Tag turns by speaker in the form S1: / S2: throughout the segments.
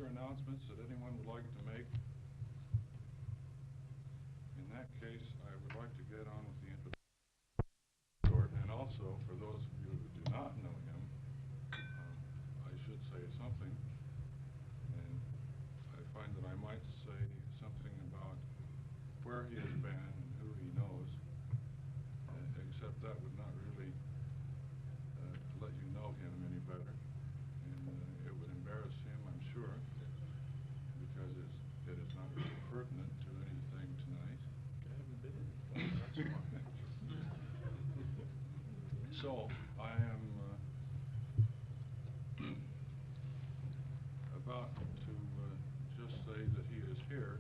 S1: other announcements that anyone would like to make? In that case, I would like to get on with the introduction. And also, for those of you who do not know him, I should say something. And I find that I might say something about where he has been and who he knows, except that would not really let you know him any better. And it would embarrass him, I'm sure, because it is not really pertinent to anything tonight.
S2: I haven't been in. That's fine.
S1: So, I am about to just say that he is here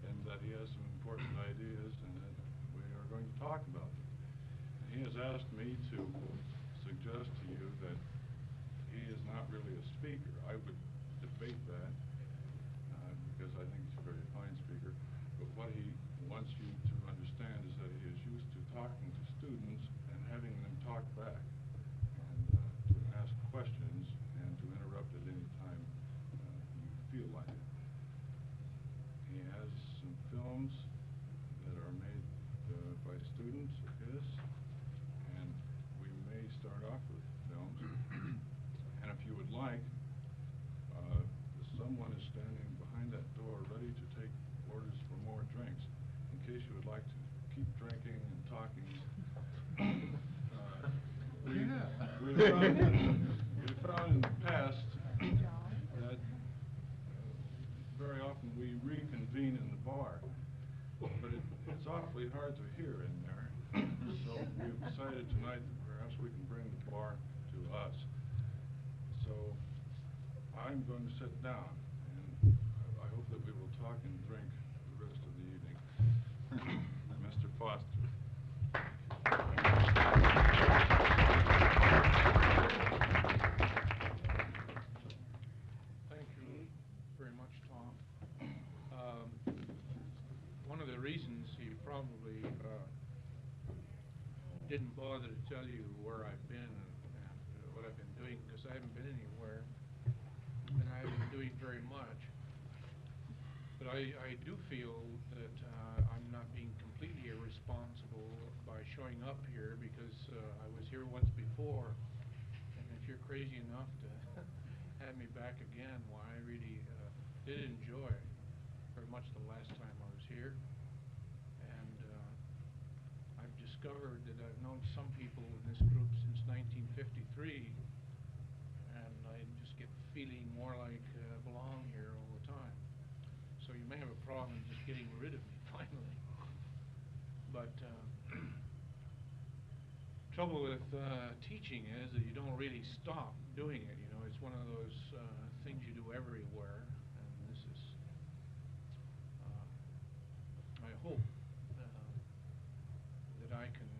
S1: and that he has some important ideas and that we are going to talk about them. And he has asked me to suggest to you that he is not really a speaker. I would debate that because I think he's a very fine speaker. But what he wants you to understand is that he is used to talking to students and having them talk back and to ask questions and to interrupt at any time you feel like it. He has some films that are made by students of his, and we may start off with films. And if you would like, someone is standing behind that door ready to take orders for more drinks in case you would like to keep drinking and talking. We found in the past that very often we reconvene in the bar, but it's awfully hard to hear in there. So we've decided tonight that perhaps we can bring the bar to us. So I'm going to sit down, and I hope that we will talk and drink the rest of the evening. Mr. Foster.
S2: Thank you very much, Tom. One of the reasons he probably didn't bother to tell you where I've been and what I've been doing, because I haven't been anywhere, and I haven't been doing very much. But I do feel that I'm not being completely irresponsible by showing up here, because I was here once before, and if you're crazy enough to have me back again, why, I really did enjoy very much the last time I was here. And I've discovered that I've known some people in this group since 1953, and I just get feeling more like I belong here all the time. So you may have a problem just getting rid of me finally. But trouble with teaching is that you don't really stop doing it. You know, it's one of those things you do everywhere, and this is, I hope that I can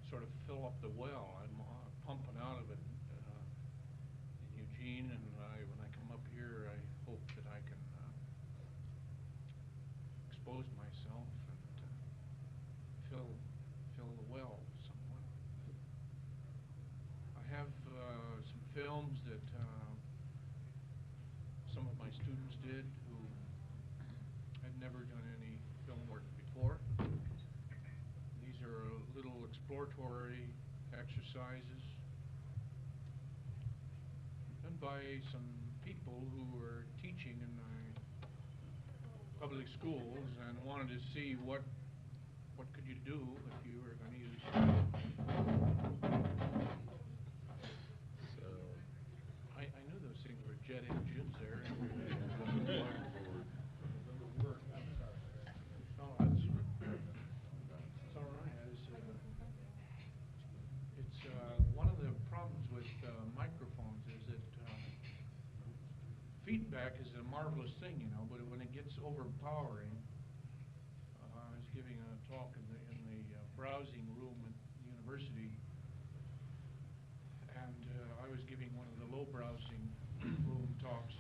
S2: sort of fill up the well. I'm pumping out of it in Eugene, and when I come up here, I hope that I can expose myself and fill the well somewhat. I have some films that some of my students did who had never done any film work before. These are little exploratory exercises done by some people who were teaching in the public schools and wanted to see what could you do if you were going to use so I knew those things were jet engines there. It's all right. It's one of the problems with microphones is that feedback is a marvelous thing, you know, but when it gets overpowering, I was giving a talk in the browsing room at the university, and I was giving one of the low browsing room talks.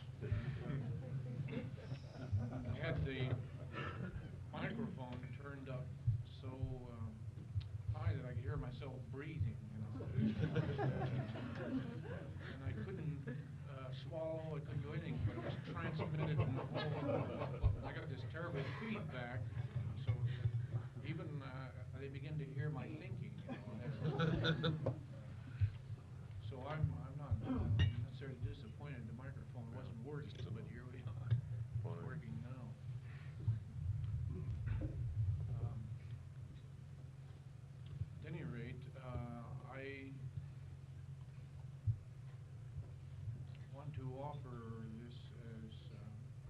S2: I had the microphone turned up so high that I could hear myself breathing, you know. And I couldn't looking at it, and I got this terrible feedback, so even they begin to hear my thinking, So I'm not necessarily disappointed the microphone wasn't working, but here we are. It's working now. At any rate, I want to offer this as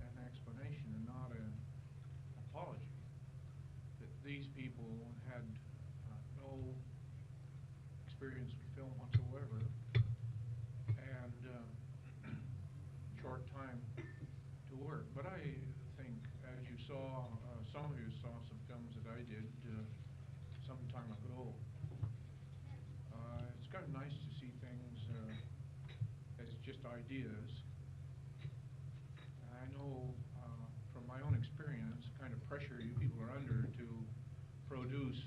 S2: an explanation and not an apology. That these people had no experience with film whatsoever, and short time to work. But I think, as you saw, some of you saw some films that I did some time ago. It's kind of nice to see things as just ideas. I know from my own experience, the kind of pressure you people are under to produce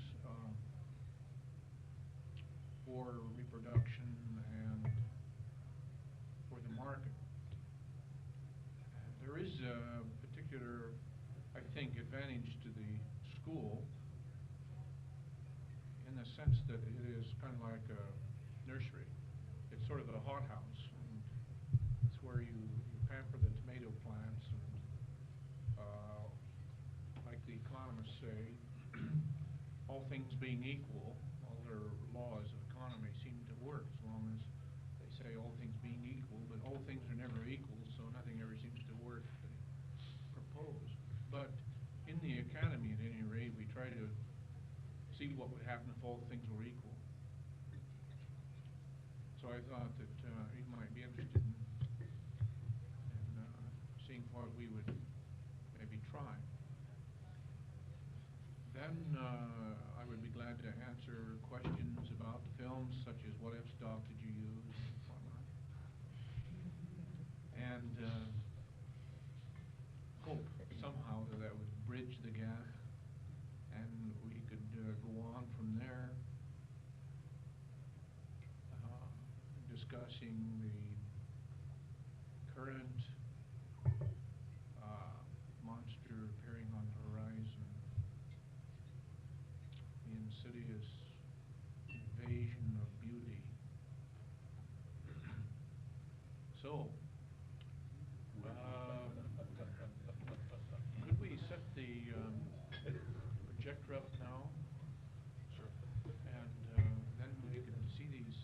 S2: for reproduction and for the market. There is a particular, I think, advantage to the school in the sense that it is kind of like a nursery. It's sort of a hothouse, and it's where you pamper the tomato plants, and like the economists say, all things being equal, all their laws of economy seem to work as long as they say all things being equal, but all things are never equal, so nothing ever seems to work they propose. But in the academy, at any rate, we try to see what would happen if all things were equal. So I thought that you might be interested in seeing what we would maybe try. Then I would be glad to answer questions about the films, such as what f-stop did you use, and whatnot. And hope somehow that would bridge the gap, and we could go on from there, discussing the current monster appearing on the horizon, the insidious invasion of beauty. So, could we set the projector up now? Sure. And then we can see these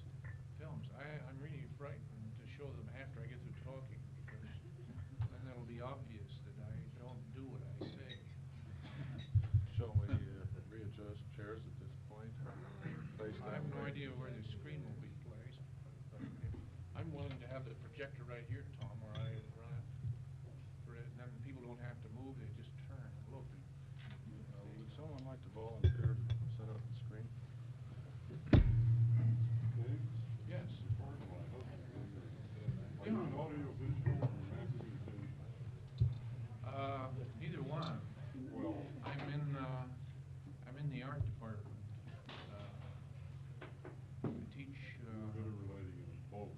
S2: films. I'm really frightened to show them after I get through talking, because then it'll be obvious that I don't do what I say.
S1: Shall we readjust chairs at this point?
S2: I have no idea where the screen will be placed, but I'm willing to have the projector right here, Tom, where I run it, and then people don't have to move, they just turn and look.
S1: Would someone like to volunteer to set up the screen? Yes.
S2: Either one.
S1: Well,
S2: I'm in the art department. I teach.
S1: both.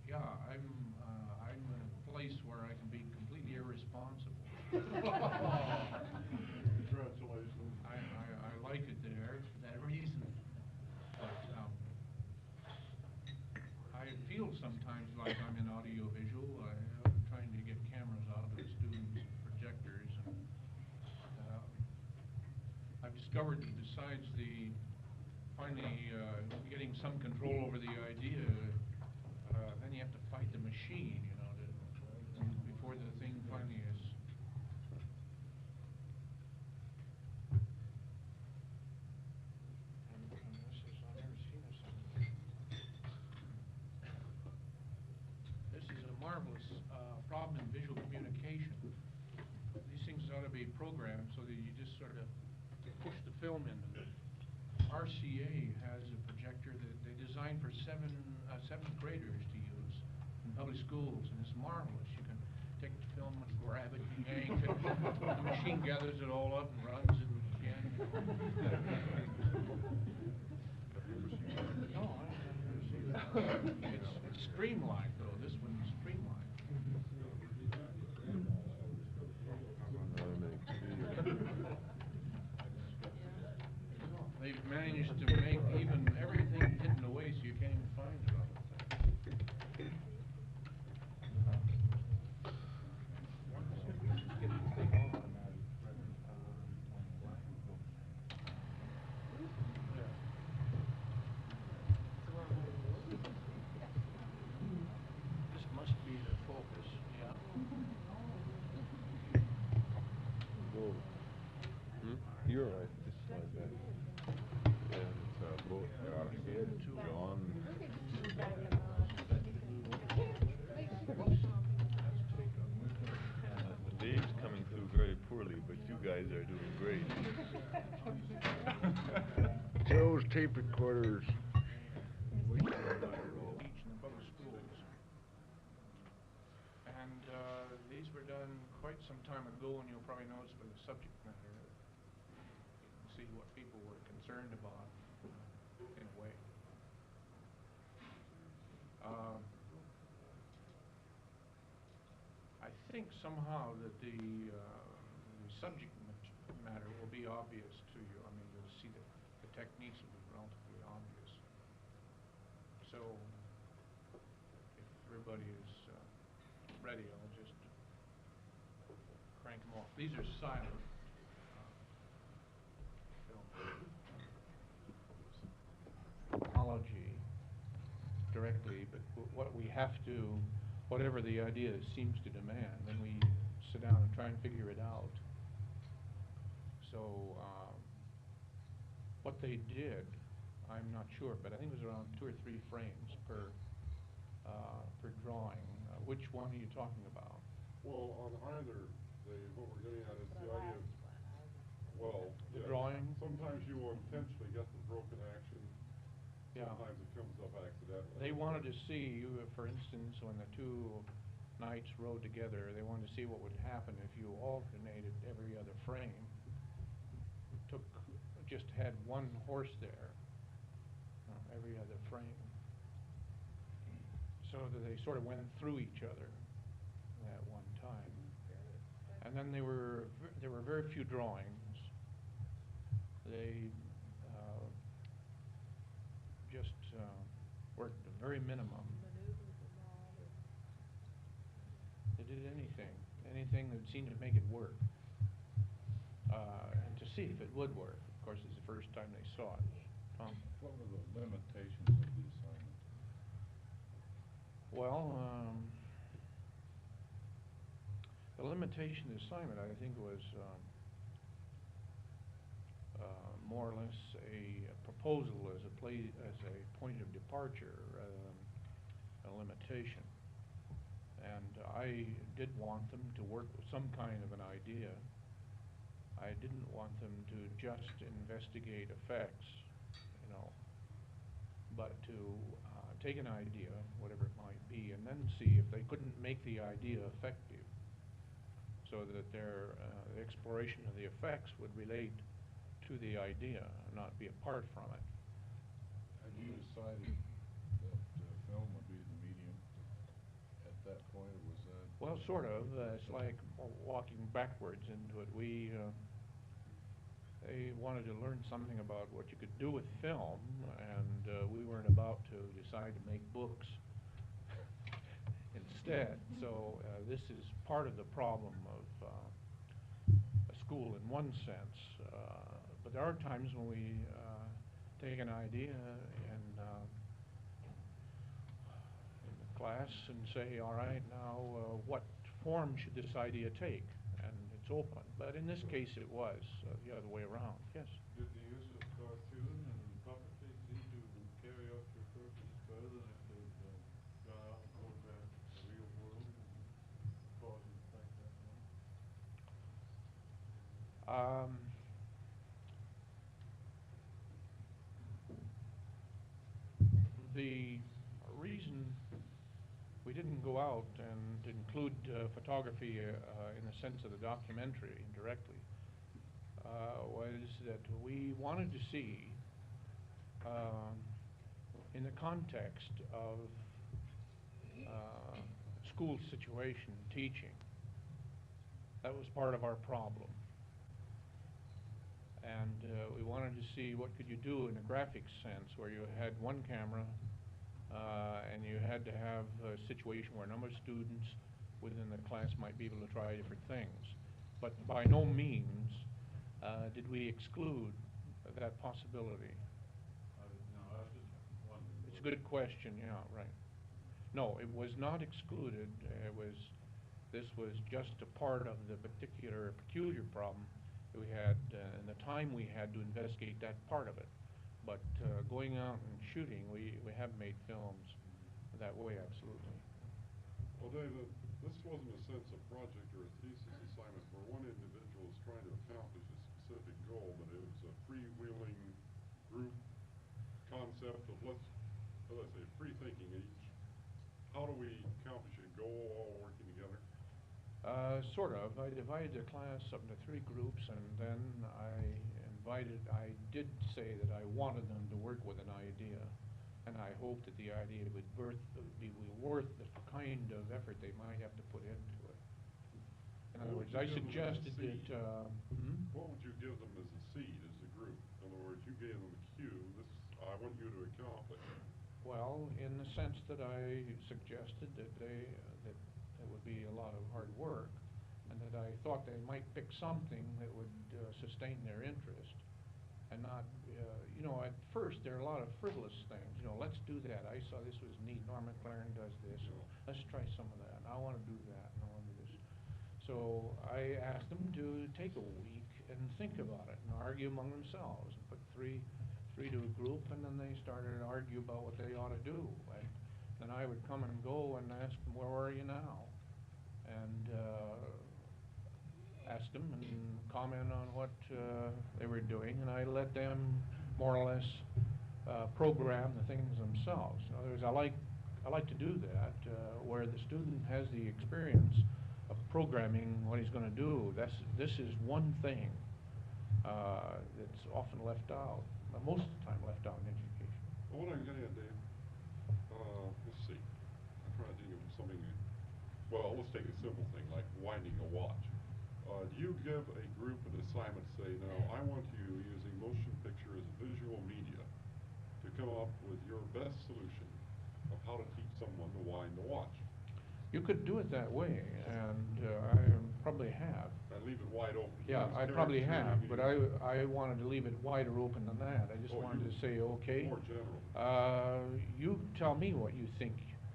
S2: Yeah, I'm in a place where I can be completely irresponsible.
S1: Congratulations.
S2: I like it there for that reason. But I feel sometimes like I'm in audiovisual. I'm trying to get cameras out of the students' projectors, and I've discovered that besides finally getting some control over the idea, then you have to fight the machine, before the thing finally is. And this is, I've never seen this. This is a marvelous problem in visual communication. These things ought to be programmed so that you just sort of push the film into them. RCA has a projector that they designed for seventh graders to use in public schools, and it's marvelous. You can take the film and grab it and yank it. The machine gathers it all up and runs it again. No, I've never seen that. It's streamlined, though. This one's streamlined. they've managed to make even everything hidden away so you can't even find it on the thing. Just get the thing on. This must be the focus, yeah.
S3: Whoa. You're right, just like that. And it's a boat got ahead, John. The dave's coming through very poorly, but you guys are doing great. Joe's tape recorders.
S2: Beach in the public schools. And these were done quite some time ago, and you'll probably notice by the subject matter, you can see what people were concerned about, in a way. I think somehow that the subject matter will be obvious to you. I mean, you'll see that the techniques will be relatively obvious. So, if everybody is ready, I'll just crank them off. These are silent apology directly, but what we have to, whatever the idea seems to demand, then we sit down and try and figure it out. So, what they did, I'm not sure, but I think it was around 2 or 3 frames per drawing. Which one are you talking about?
S4: Well, on either, what we're getting at is the idea of, well,
S2: The
S4: yeah,
S2: drawing?
S4: sometimes you will intentionally get the broken action,
S2: Yeah.
S4: sometimes it comes up accidentally.
S2: They wanted to see, for instance, when the 2 knights rode together, they wanted to see what would happen if you alternated every other frame. Just had one horse there, every other frame. So that they sort of went through each other at one time. And then there were very few drawings. They just worked a very minimum. They did anything that seemed to make it work, and to see if it would work. Of course, it's the first time they saw it. Tom?
S1: What were the limitations of the assignment?
S2: Well, the limitation of the assignment, I think, was more or less a proposal as a point of departure rather than a limitation. And I did want them to work with some kind of an idea. I didn't want them to just investigate effects, but to take an idea, whatever it might be, and then see if they couldn't make the idea effective, so that their exploration of the effects would relate to the idea, not be apart from it.
S1: Had you decided that film would be the medium at that point, or was that?
S2: Well, sort of. It's like walking backwards into it. They wanted to learn something about what you could do with film, and we weren't about to decide to make books instead. So this is part of the problem of a school in one sense. But there are times when we take an idea in the class and say, all right, now what form should this idea take? And it's open. But in this case, it was the other way around. Yes?
S1: Did the use of cartoon and puppetry seem to carry out your purpose better than if they'd gone out and photographed the real world and cause and effect that way?
S2: The reason we didn't go out and include photography in the sense of the documentary directly was that we wanted to see, in the context of school situation, teaching. That was part of our problem. And we wanted to see what could you do in a graphics sense, where you had one camera, and you had to have a situation where a number of students within the class might be able to try different things. But by no means did we exclude that possibility.
S1: No, I was just wondering.
S2: It's a good question, yeah, right. No, it was not excluded. This was just a part of the particular peculiar problem that we had, and the time we had to investigate that part of it. But going out and shooting, we have made films that way, absolutely.
S4: Well, David, this wasn't a sense of project or a thesis assignment where one individual is trying to accomplish a specific goal, but it was a freewheeling group concept of, let's say, free thinking each. How do we accomplish a goal all working together?
S2: Sort of. I divided the class up into 3 groups, and then I did say that I wanted them to work with an idea, and I hoped that the idea would be worth the kind of effort they might have to put into it. In other words, I suggested that,
S4: What would you give them as a seed, as a group? In other words, you gave them a cue, this, I want you to accomplish.
S2: well, in the sense that I suggested that that it would be a lot of hard work, and that I thought they might pick something that would sustain their interest, and not, at first there are a lot of frivolous things. Let's do that. I saw this was neat. Norm McLaren does this.
S4: Yeah.
S2: Let's try some of that. And I want to do that. And I want to do this. So I asked them to take a week and think about it and argue among themselves. And put three to a group, and then they started to argue about what they ought to do. And then I would come and go and ask them, where are you now? And ask them and comment on what they were doing, and I let them more or less program the things themselves. In other words, I like to do that where the student has the experience of programming what he's going to do. This is one thing that's often left out, most of the time left out in education.
S4: Well, what I'm getting at, Dave, let's see. I'm trying to think of something. Well, let's take a simple thing like winding a watch. Do you give a group an assignment, say, no, I want you using motion picture as a visual media to come up with your best solution of how to teach someone to wind a watch?
S2: You could do it that way, and I probably have.
S4: And leave it wide open.
S2: Yeah,
S4: Use
S2: I probably have, but
S4: character
S2: I wanted to leave it wider open than that. I just
S4: Oh,
S2: wanted
S4: you-
S2: to say, okay,
S4: more general.
S2: you tell me what you think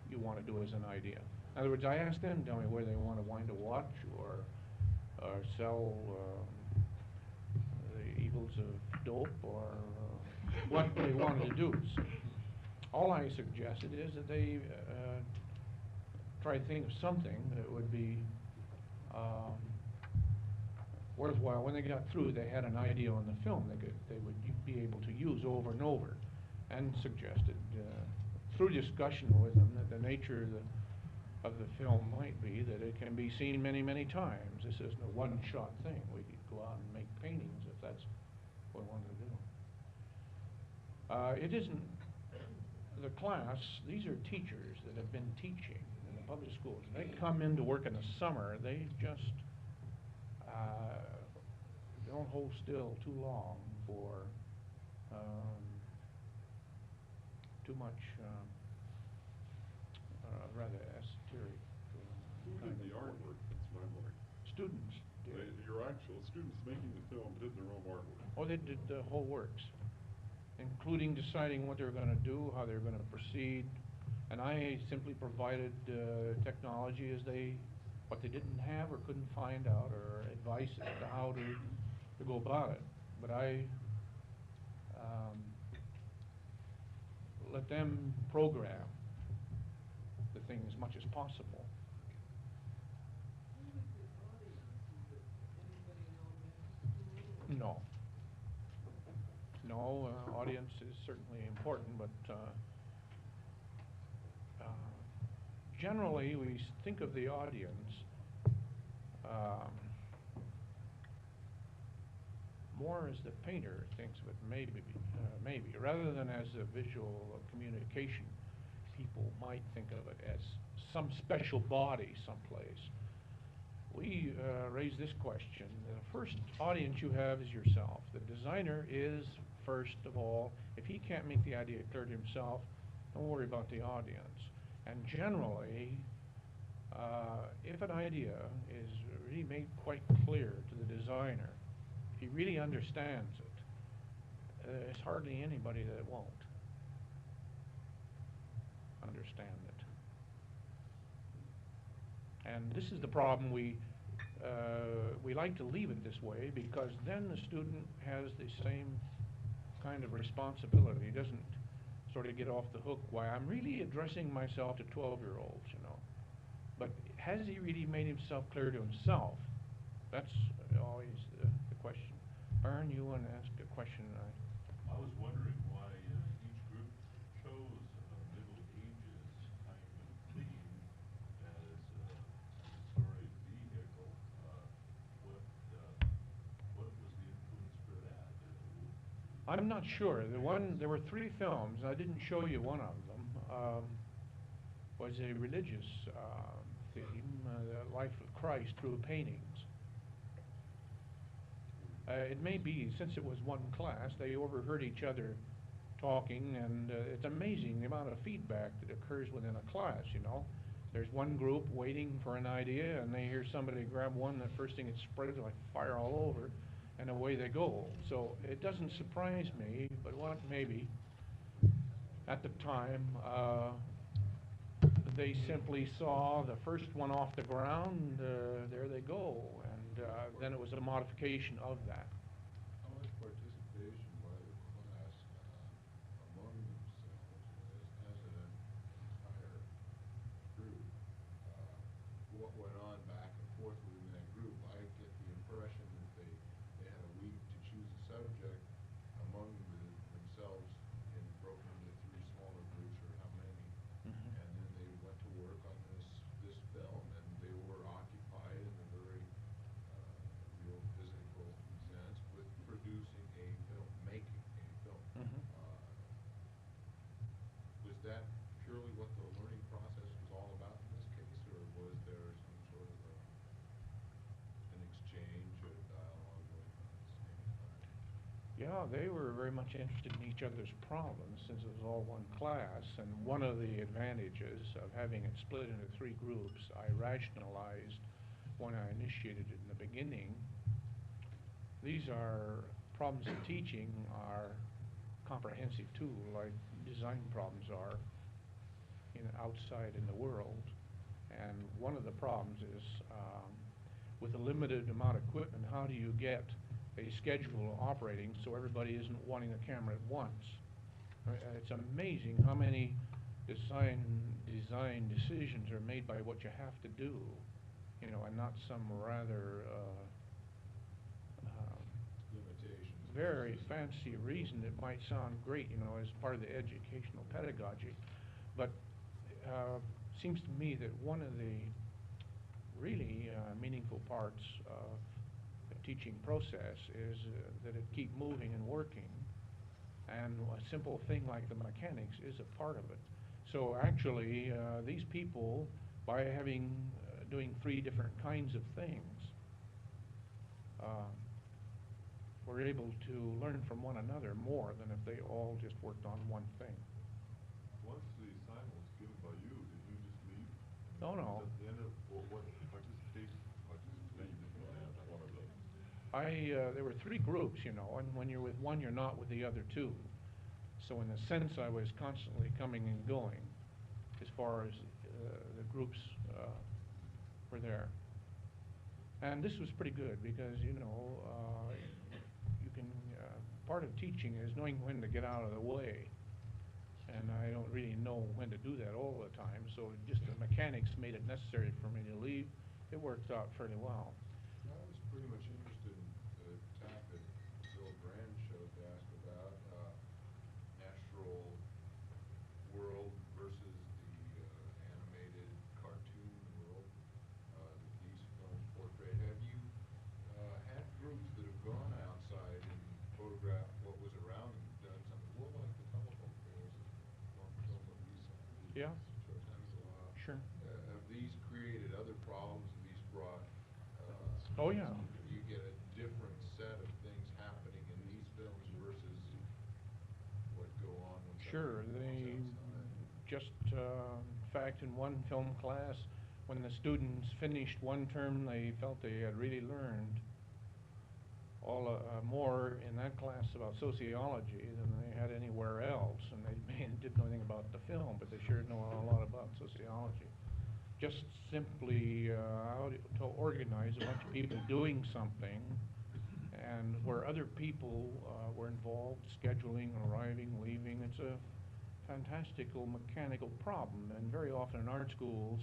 S2: you want to do as an idea. In other words, I asked them to tell me whether they want to wind a watch or sell the evils of dope or what they wanted to do. So all I suggested is that they try to think of something that would be worthwhile. When they got through, they had an idea on the film they would be able to use over and over, and suggested through discussion with them that the nature of the film might be that it can be seen many, many times. This isn't a one-shot thing. We could go out and make paintings if that's what we wanted to do. It isn't the class. These are teachers that have been teaching in the public schools. They come in to work in the summer. They just don't hold still too long for too much rather esoteric.
S4: Who did the artwork? That's my point.
S2: Students did.
S4: Your actual students making the film did their own artwork.
S2: Oh, they did the whole works, including deciding what they were going to do, how they were going to proceed, and I simply provided technology as what they didn't have or couldn't find out, or advice as to how to go about it. But I let them program the thing as much as possible. No. No, audience is certainly important, but generally we think of the audience more as the painter thinks of it, maybe, rather than as a visual communication. People might think of it as some special body someplace. we raise this question. The first audience you have is yourself. The designer is first of all. If he can't make the idea clear to himself, don't worry about the audience. And generally, if an idea is really made quite clear to the designer, if he really understands it, there's hardly anybody that won't understand it. And this is the problem. We like to leave it this way because then the student has the same kind of responsibility. He doesn't sort of get off the hook. Why, I'm really addressing myself to 12-year-olds, you know. But has he really made himself clear to himself? That's always the question. Byron, you want to ask a question?
S5: I was wondering why each group chose Middle Ages kind of theme as a story vehicle. What was the influence for that?
S2: I'm not sure. There were 3 films. I didn't show you one of them. Was a religious theme, the life of Christ through paintings. It may be, since it was one class, they overheard each other talking, and it's amazing the amount of feedback that occurs within a class, you know. There's one group waiting for an idea, and they hear somebody grab one, the first thing it spreads like fire all over, and away they go. So it doesn't surprise me, but what maybe at the time, they simply saw the first one off the ground, there they go, and then it was a modification of that.
S3: How much participation by the class among themselves as an entire group? What went on back and forth within that group? I get the impression that they had a week to choose a subject among themselves and broken into 3 smaller groups or how many.
S2: Mhm.
S3: And then they went to work on this film, and they were occupied in a very real physical sense with producing a film, making a film.
S2: Mhm.
S3: Was that purely what the learning process was all about in this case, or was there some sort of an exchange or dialogue going on at the same time?
S2: Yeah, they were very much interested in each other's problems since it was all one class, and one of the advantages of having it split into 3 groups, I rationalized when I initiated it in the beginning. These are problems of teaching are comprehensive too, like design problems are outside in the world. And one of the problems is with a limited amount of equipment, how do you get a schedule operating so everybody isn't wanting the camera at once? It's amazing how many design decisions are made by what you have to do, you know, and not some rather
S3: Limitations.
S2: very fancy reason that might sound great, you know, as part of the educational pedagogy. But seems to me that one of the really meaningful parts of the teaching process is that it keep moving and working. And a simple thing like the mechanics is a part of it. So actually, these people, by having doing 3 different kinds of things, were able to learn from one another more than if they all just worked on one thing.
S5: Once the assignment was given by you, did you just leave?
S2: No, no.
S5: At the end of what participation as one of them?
S2: There were 3 groups, you know, and when you're with one, you're not with the other 2. So in a sense, I was constantly coming and going as far as the groups were there. And this was pretty good because, you know, you can, part of teaching is knowing when to get out of the way. And I don't really know when to do that all the time, so just the mechanics made it necessary for me to leave. It worked out fairly well.
S3: I was pretty much interested in the tack that Bill Brand showed to ask about natural world versus the animated cartoon world that these films portray. Have you had groups that have gone outside and photographed what was around and done something more like the telephone poles, one film that we saw?
S2: Yeah.
S3: Short times a lot.
S2: Sure.
S3: Have these created other problems? Have these brought
S2: Oh, yeah.
S3: You get a different set of things happening in these films versus what go on when
S2: Sure,
S3: somebody
S2: they,
S3: goes outside.
S2: just, in fact, in one film class, when the students finished one term, they felt they had really learned more in that class about sociology than they had anywhere else, and they didn't know anything about the film, but they sure know a lot about sociology. Just simply how to organize a bunch of people doing something, and where other people were involved, scheduling, arriving, leaving. It's a fantastical mechanical problem, and very often in art schools,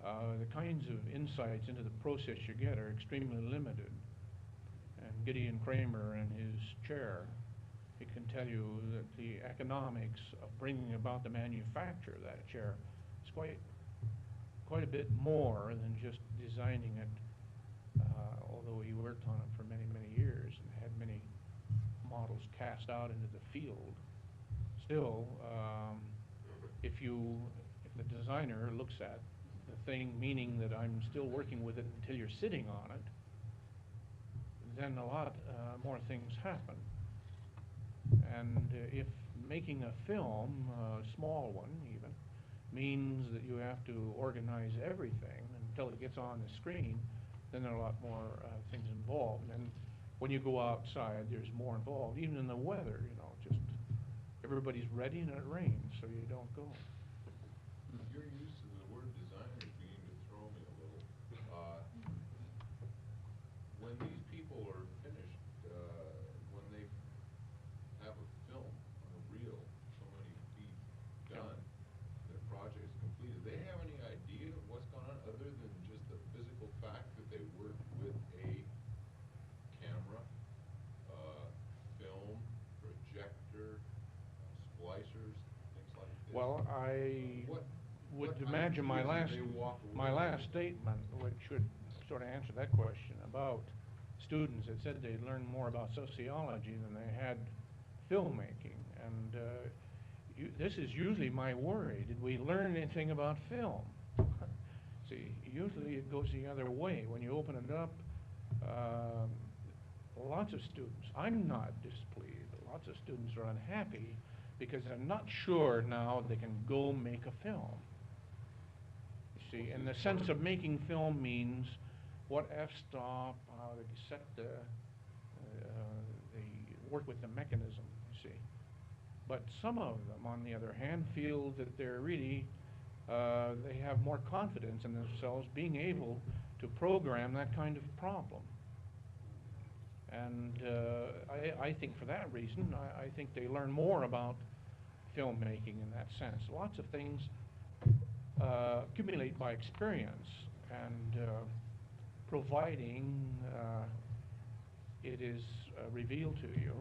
S2: the kinds of insights into the process you get are extremely limited. And Gideon Kramer in his chair, he can tell you that the economics of bringing about the manufacture of that chair is quite a bit more than just designing it, although he worked on it for many, many years and had many models cast out into the field. Still, if the designer looks at the thing, meaning that I'm still working with it until you're sitting on it, then a lot more things happen. And if making a film, a small one even, means that you have to organize everything until it gets on the screen, then there are a lot more things involved. And when you go outside, there's more involved, even in the weather, just everybody's ready and it rains, so you don't go.
S3: Your use of the word designer is beginning to throw me a little. When these people are finished, when they have a film on a reel, so many feet done, their project is completed, they have any idea of what's going on other than just the physical fact that they work with a camera, film, projector, splicers, things like this?
S2: Well, I
S3: What
S2: would
S3: ideas
S2: imagine my
S3: do
S2: last,
S3: they walk
S2: my
S3: away
S2: last
S3: with?
S2: statement, which should sort of answer that question about students that said they learned more about sociology than they had filmmaking. And this is usually my worry. Did we learn anything about film? See, usually it goes the other way. When you open it up, lots of students, I'm not displeased, but lots of students are unhappy because they're not sure now they can go make a film. You see, and the sense of making film means what f-stop, how to set the work with the mechanism, you see. But some of them, on the other hand, feel that they're really, they have more confidence in themselves being able to program that kind of problem. And I think for that reason, I think they learn more about filmmaking in that sense. Lots of things accumulate by experience, and providing it is revealed to you,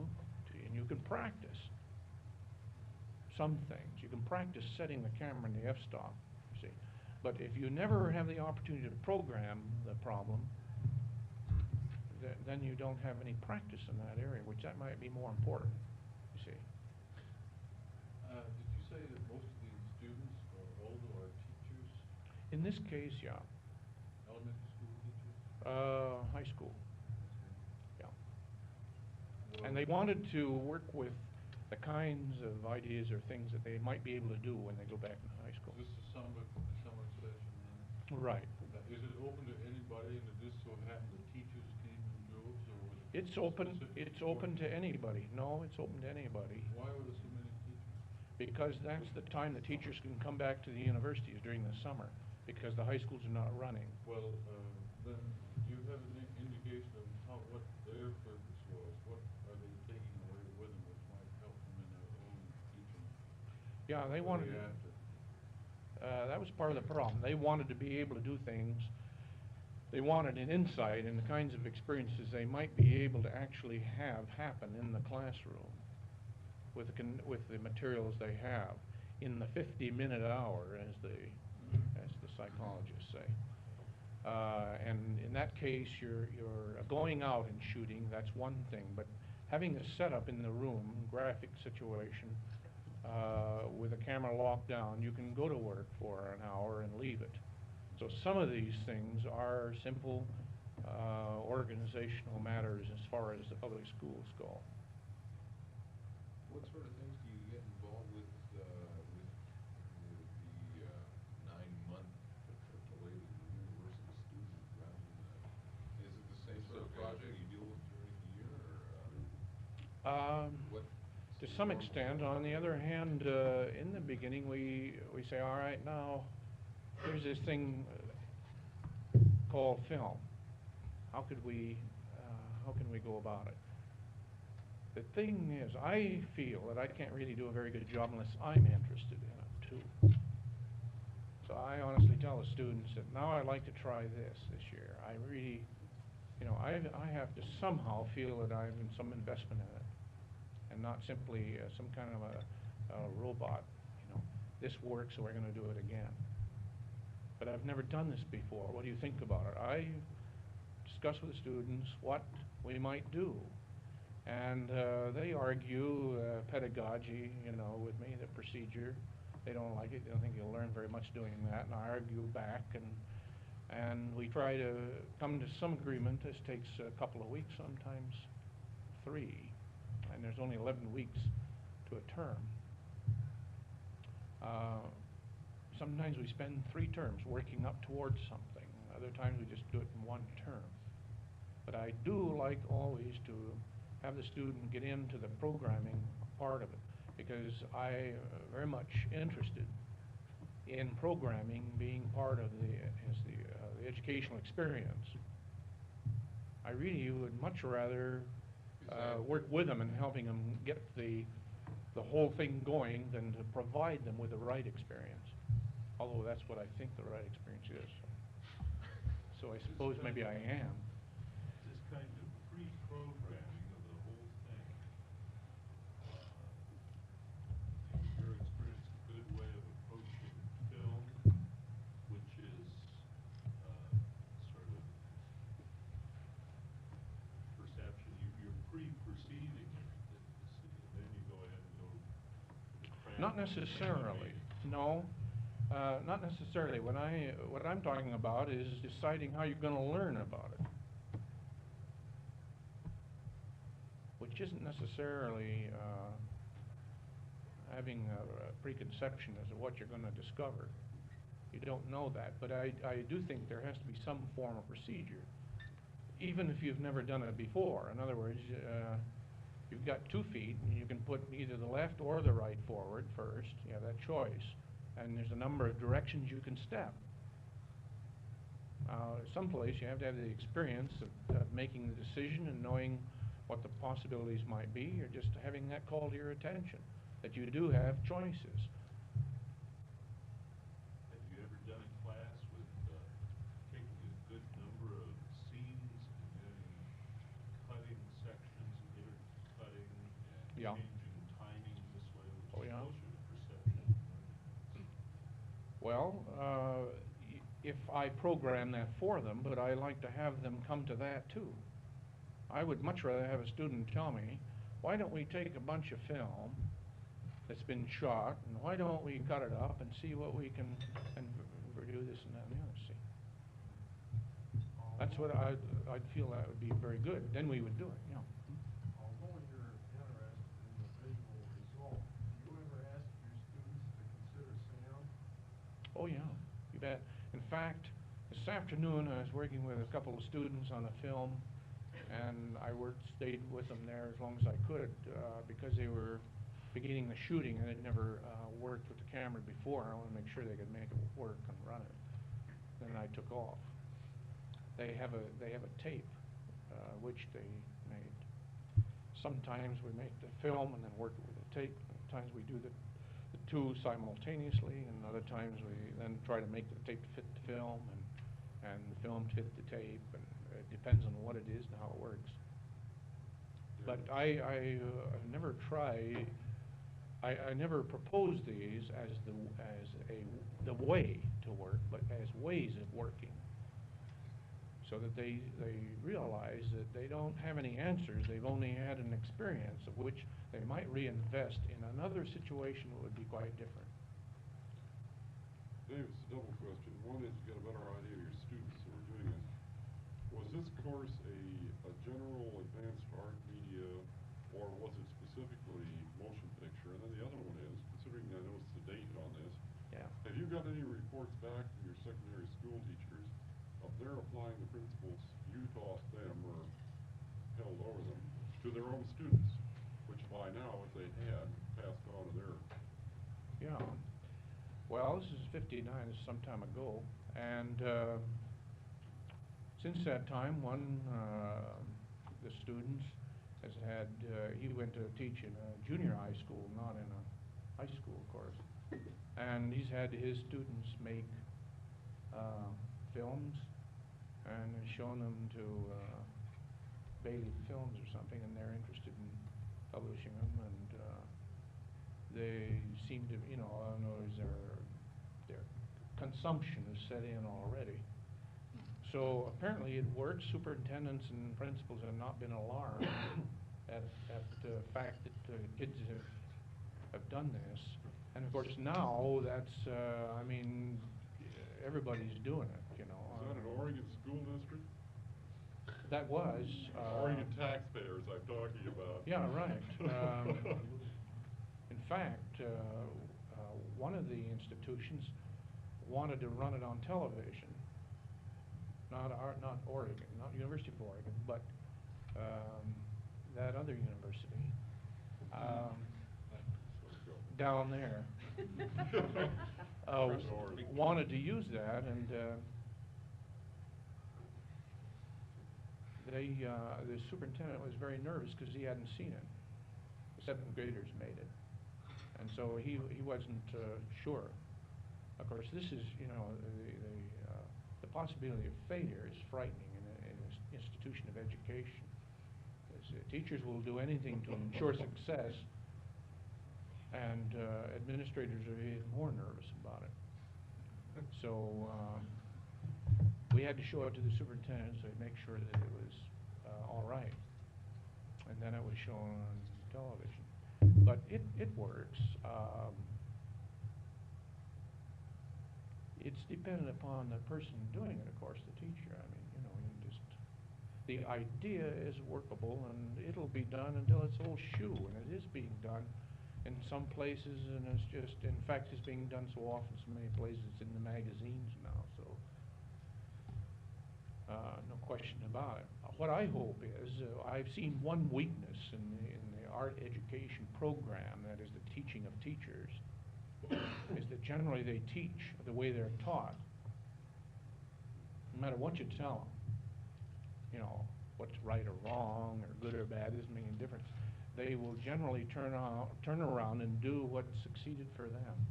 S2: and you can practice some things. You can practice setting the camera in the f-stop, you see. But if you never have the opportunity to program the problem, then you don't have any practice in that area, which that might be more important, you see.
S5: Did you say that most of these students are older or teachers,
S2: In this case, yeah.
S5: elementary school teachers?
S2: High school, yeah.
S5: Well,
S2: And they wanted to work with the kinds of ideas or things that they might be able to do when they go back in high school.
S5: This is summer session, then?
S2: Right.
S5: Is it open to anybody, and it just so happened the teachers came in droves, or was it?
S2: It's open,
S5: specific
S2: it's
S5: for-
S2: open to anybody. No, it's open to anybody.
S5: Why were there so many teachers?
S2: Because that's the time the teachers can come back to the universities during the summer, because the high schools are not running.
S5: Well, then, do you have an indication of what their purpose was? What are they taking away with them which might help them in their own teaching?
S2: Yeah, they
S5: What are
S2: wanted,
S5: after?
S2: that was part of the problem. They wanted to be able to do things. They wanted an insight in the kinds of experiences they might be able to actually have happen in the classroom with the materials they have in the 50-minute hour, as the psychologists say. And in that case, you're going out and shooting. That's one thing. But having a setup in the room, graphic situation, with a camera locked down, you can go to work for an hour and leave it. So some of these things are simple organizational matters as far as the public schools go.
S3: What sort of things do you get involved with the 9-month trip away to the university student rather than is it the same sort of project you deal with during the year, or, what?
S2: To some extent. On the other hand, in the beginning, we say, all right, now, here's this thing called film. How can we go about it? The thing is, I feel that I can't really do a very good job unless I'm interested in it too. So I honestly tell the students that now I'd like to try this year. I really, I have to somehow feel that I'm in some investment in it, and not simply some kind of a robot. This works, so we're going to do it again. But I've never done this before. What do you think about it? I discuss with the students what we might do. And they argue pedagogy, with me, the procedure. They don't like it. They don't think you'll learn very much doing that. And I argue back, and we try to come to some agreement. This takes a couple of weeks, sometimes 3. And there's only 11 weeks to a term. Sometimes we spend 3 terms working up towards something. Other times we just do it in 1 term. But I do like always to have the student get into the programming part of it, because I am very much interested in programming being part of the educational experience. I really would much rather work with them and helping them get the whole thing going than to provide them with the right experience. Although that's what I think the right experience is. So I suppose maybe I am.
S5: This kind of pre-programming of the whole thing, in your experience, a good way of approaching film, which is sort of perception, you're pre-perceiving everything, you see, and then you go ahead and go cram
S2: Not
S5: it,
S2: necessarily,
S5: animate.
S2: no. Not necessarily. What I'm talking about is deciding how you're going to learn about it, which isn't necessarily having a preconception as to what you're going to discover. You don't know that, but I do think there has to be some form of procedure, even if you've never done it before. In other words, you've got 2 feet, and you can put either the left or the right forward first. You have that choice. And there's a number of directions you can step. Someplace you have to have the experience of making the decision and knowing what the possibilities might be, or just having that call to your attention, that you do have choices.
S5: Have you ever done a class with taking a good number of scenes and then cutting sections, intercutting, and
S2: Yeah.
S5: changing timing this way,
S2: Oh,
S5: which is
S2: yeah.
S5: closer to perception?
S2: Well, if I program that for them, but I like to have them come to that too. I would much rather have a student tell me, why don't we take a bunch of film that's been shot, and why don't we cut it up and see what we can, and do this and that and the other, see? That's what I'd feel that would be very good. Then we would do it,
S6: Although you're interested in the visual result, do you ever ask your students to consider sound?
S2: Oh, yeah, you bet. In fact, this afternoon I was working with a couple of students on a film, and I stayed with them there as long as I could, because they were beginning the shooting and they'd never worked with the camera before. I wanted to make sure they could make it work and run it. Then I took off. They have a tape which they made. Sometimes we make the film and then work with the tape. Sometimes we do the 2 simultaneously, and other times we then try to make the tape fit the film, and the film fit the tape, and it depends on what it is and how it works. But I never try. I never propose these as the way to work, but as ways of working, so that they realize that they don't have any answers. They've only had an experience of which they might reinvest in another situation that would be quite different.
S4: Dave, it's a double question. One is to get a better idea of your students who are doing it. Was this course a general advanced art media, or was it specifically motion picture? And then the other one is, considering I noticed the date on this,
S2: Yeah.
S4: have you got any reports back from your secondary school teachers of their applying the principles you taught them or held over them to their own students, which by now, if they had, passed on to their...
S2: Yeah. Well, this is 59, this is some time ago, and since that time, the students has had, he went to teach in a junior high school, not in a high school, of course, and he's had his students make films and has shown them to Bailey Films or something, and they're interested in publishing them, and they seem to, you know, I don't know, their consumption is set in already. So apparently it works. Superintendents and principals have not been alarmed at the fact that kids have done this. And of course now that's, I mean, everybody's doing it, you know.
S4: Is that an Oregon school district?
S2: That was.
S4: Oregon taxpayers I'm talking about.
S2: Yeah, right. In fact, one of the institutions wanted to run it on television. Not Oregon, not University of Oregon, but that other university down there wanted to use that, and the superintendent was very nervous because he hadn't seen it. The seventh graders made it, and so he wasn't sure. Of course, this is, you know, the possibility of failure is frightening in an institution of education. Teachers will do anything to ensure success, and administrators are even more nervous about it. So we had to show it to the superintendent so he'd make sure that it was all right, and then it was shown on television. But it works. It's dependent upon the person doing it, of course, the teacher. I mean, you know, the idea is workable, and it'll be done until it's old shoe, and it is being done in some places, and it's just, in fact, it's being done so often, so many places, it's in the magazines now, so no question about it. What I hope is, I've seen one weakness in the art education program, that is the teaching of teachers, is that generally they teach the way they're taught. No matter what you tell them, you know, what's right or wrong, or good or bad, doesn't make any difference. They will generally turn around and do what succeeded for them.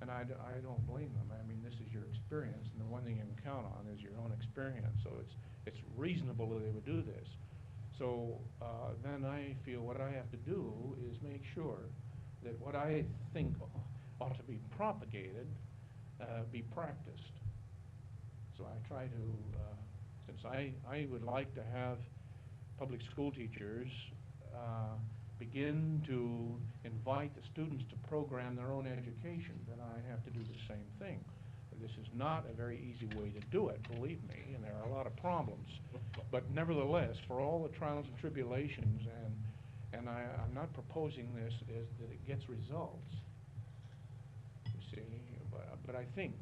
S2: And I don't blame them. I mean, this is your experience, and the one thing you can count on is your own experience. So it's reasonable that they would do this. So then I feel what I have to do is make sure that what I think ought to be propagated be practiced. So I try to, since I would like to have public school teachers begin to invite the students to program their own education, then I have to do the same thing. This is not a very easy way to do it, believe me, and there are a lot of problems. But nevertheless, for all the trials and tribulations, and I'm not proposing this as that it gets results, you see, but I think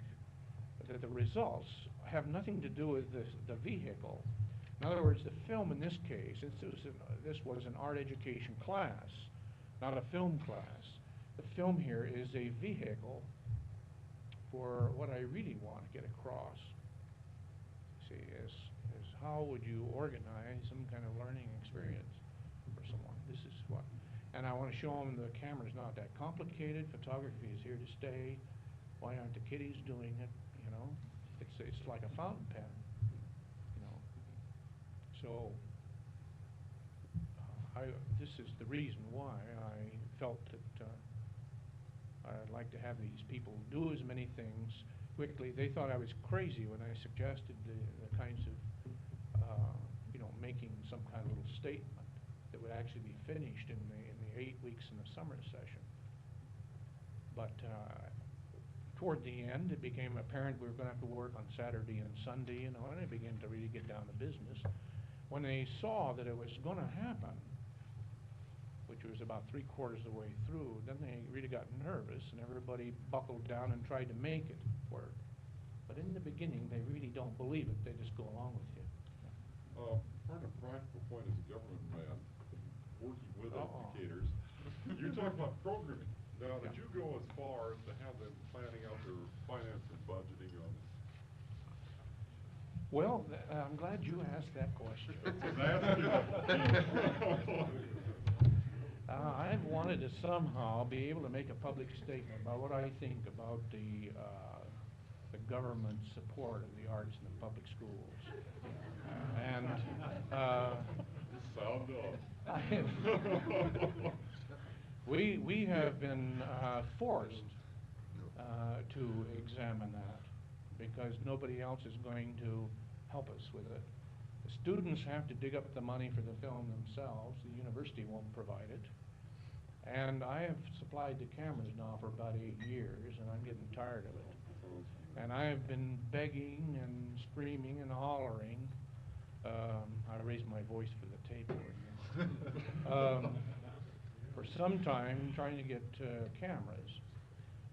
S2: that the results have nothing to do with the vehicle. In other words, the film in this case, this was an art education class, not a film class. The film here is a vehicle for what I really want to get across. See, is how would you organize some kind of learning experience for someone? This is what, and I want to show them the camera's not that complicated. Photography is here to stay. Why aren't the kiddies doing it? You know, it's like a fountain pen. So this is the reason why I felt that I'd like to have these people do as many things quickly. They thought I was crazy when I suggested the kinds of, making some kind of little statement that would actually be finished in the 8 weeks in the summer session. But toward the end, it became apparent we were gonna have to work on Saturday and Sunday, you know, and they began to really get down to business. When they saw that it was gonna happen, which was about 3/4 of the way through, then they really got nervous and everybody buckled down and tried to make it work. But in the beginning, they really don't believe it, they just go along with you.
S4: Part of practical point as a government man, working with
S2: Uh-oh.
S4: educators, you talk about programming. Now, did
S2: Yeah.
S4: you go as far as to have them planning out their finance and budgeting on this?
S2: Well, I'm glad you asked that question. I've wanted to somehow be able to make a public statement about what I think about the government support of the arts in the public schools. And,
S4: Sound off.
S2: we have been forced to examine that because nobody else is going to help us with it. The students have to dig up the money for the film themselves. The university won't provide it. And I have supplied the cameras now for about 8 years, and I'm getting tired of it. And I have been begging and screaming and hollering. I raised my voice for the tape here. For some time, trying to get cameras.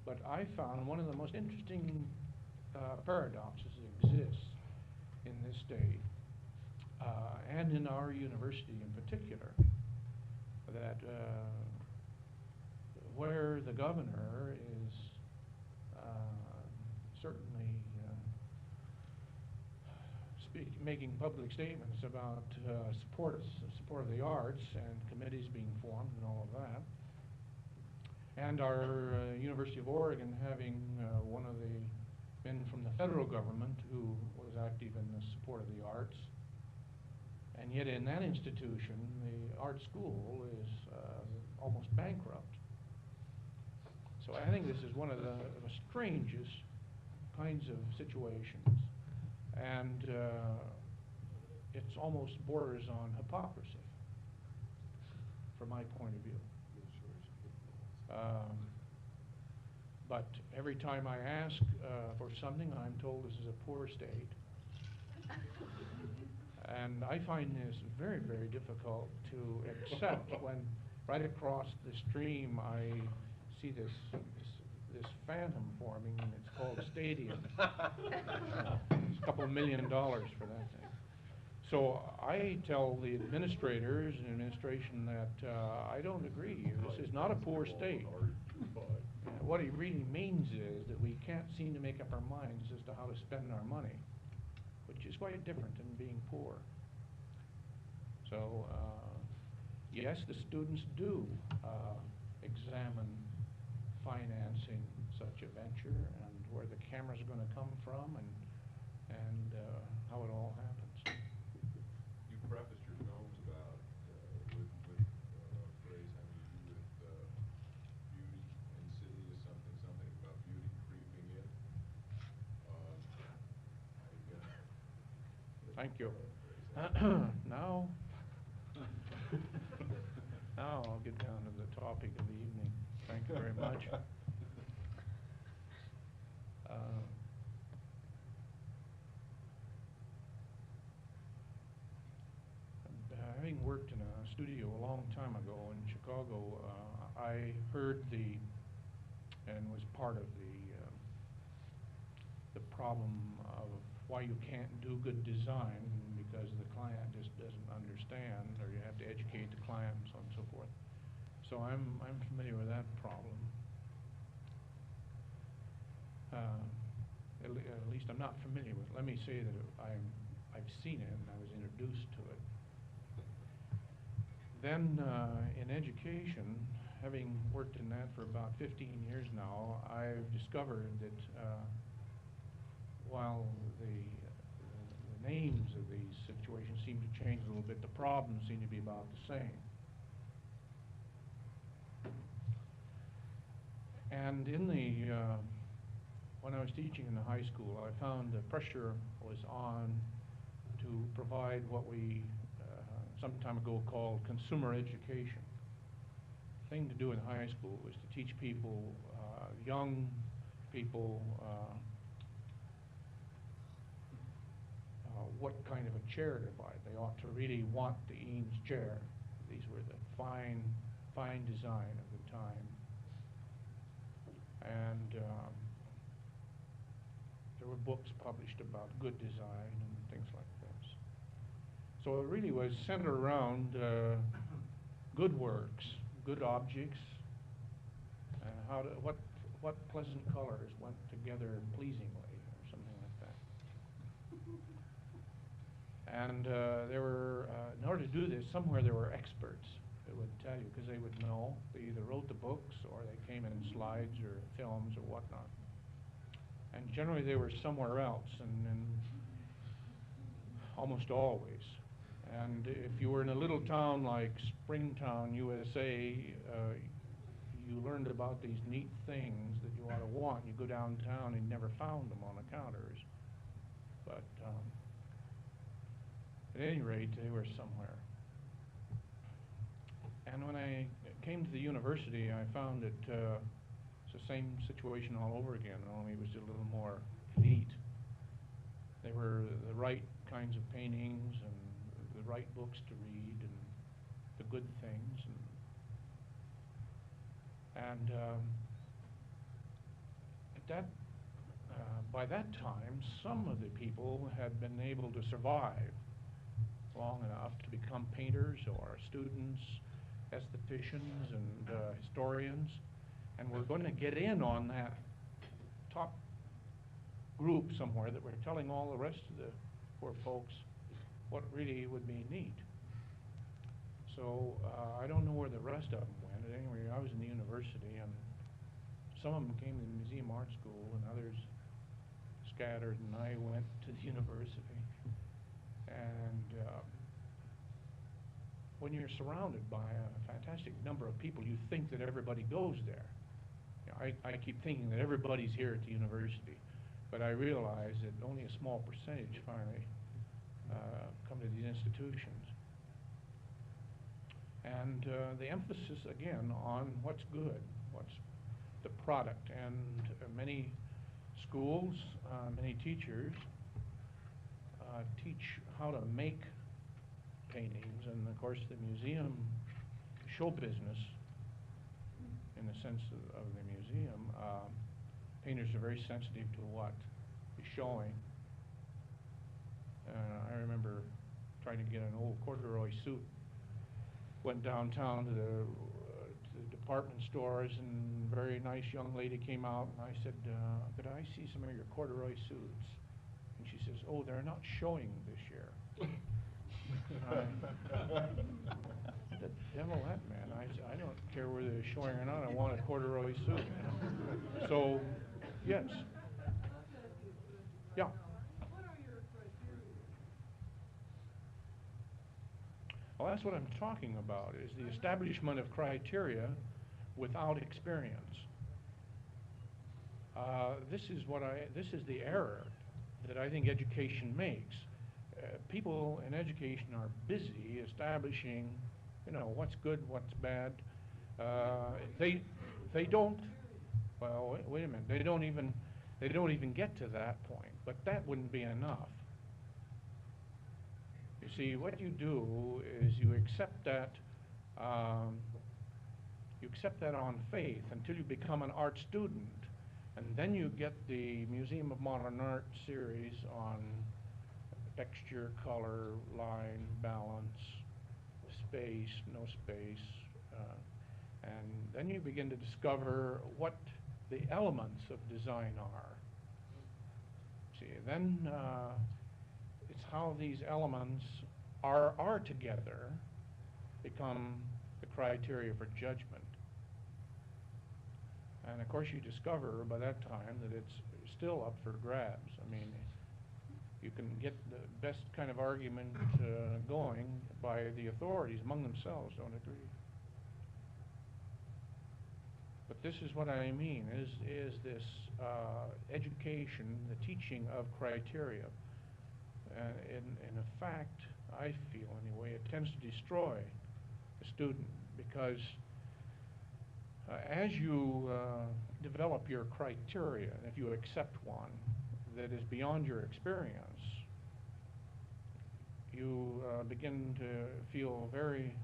S2: But I found one of the most interesting paradoxes that exists in this state, and in our university in particular, that where the governor is certainly making public statements about support of the arts and committees being formed and all of that, and our University of Oregon having one of the men from the federal government who was active in the support of the arts, and yet in that institution the art school is almost bankrupt. So I think this is one of the strangest kinds of situations, and it's almost borders on hypocrisy from my point of view. But every time I ask for something, I'm told this is a poor state. And I find this very, very difficult to accept when right across the stream I see this phantom forming, and it's called a stadium. It's a couple $1 million for that thing. So I tell the administrators and administration that I don't agree. This is not a poor state. What it really means is that we can't seem to make up our minds as to how to spend our money, which is quite different than being poor. So, yes, the students do examine financing such a venture and where the cameras are going to come from and how it all happens.
S3: You prefaced your films about, with a phrase having to do with beauty in city is something about beauty creeping in.
S2: Thank you. Now I'll get down to the topic of the evening. Thank you very much. Having worked in a studio a long time ago in Chicago, I heard and was part of the problem of why you can't do good design because the client just doesn't understand, or you have to educate the client and so on and so forth. So I'm familiar with that problem. At least I'm not familiar with it. Let me say that I've seen it and I was introduced to it. Then in education, having worked in that for about 15 years now, I've discovered that while the names of these situations seem to change a little bit, the problems seem to be about the same. And in when I was teaching in the high school, I found the pressure was on to provide what we some time ago called consumer education. The thing to do in high school was to teach people, young people what kind of a chair to buy. They ought to really want the Eames chair. These were the fine design of the time. And there were books published about good design and things like this. So it really was centered around good works, good objects, and what pleasant colors went together pleasingly, or something like that. And there were, in order to do this, somewhere there were experts that would tell you, because they would know. They either wrote the books, or they came in slides or films or whatnot. And generally they were somewhere else, and almost always. And if you were in a little town like Springtown, USA, you learned about these neat things that you ought to want. You go downtown and you never found them on the counters. But at any rate, they were somewhere. And when I came to the university, I found that it's the same situation all over again, only it was a little more neat. They were the right kinds of paintings and the right books to read and the good things. And by that time, some of the people had been able to survive long enough to become painters or students, aestheticians and historians, and we're going to get in on that top group somewhere that we're telling all the rest of the poor folks what really would be neat. So I don't know where the rest of them went. At any rate, I was in the university, and some of them came to the Museum Art School, and others scattered, and I went to the university. And when you're surrounded by a fantastic number of people, you think that everybody goes there. You know, I keep thinking that everybody's here at the university, but I realize that only a small percentage finally come to these institutions. And the emphasis, again, on what's good, what's the product. And many schools, many teachers teach how to make paintings. And of course, the museum show business, in the sense of the museum, painters are very sensitive to what is showing. I remember trying to get an old corduroy suit. Went downtown to the department stores, and a very nice young lady came out, and I said, could I see some of your corduroy suits? And she says, oh, they're not showing this year. The devil that man. I don't care whether they're showing or not. I want a corduroy suit. So, yes. Yeah.
S7: What are your criteria?
S2: Well, that's what I'm talking about, is the establishment of criteria without experience. This is the error that I think education makes. People in education are busy establishing, you know, what's good, what's bad. They don't. Well, wait a minute. They don't even get to that point. But that wouldn't be enough. You see, what you do is you accept that. You accept that on faith until you become an art student, and then you get the Museum of Modern Art series on texture, color, line, balance, space, no space, and then you begin to discover what the elements of design are. See, then it's how these elements are together become the criteria for judgment. And of course you discover by that time that it's still up for grabs. I mean, you can get the best kind of argument going by the authorities among themselves, don't agree. But this is what I mean, is this education, the teaching of criteria. In fact, I feel anyway, it tends to destroy the student, because as you develop your criteria, if you accept one that is beyond your experience, you begin to feel very,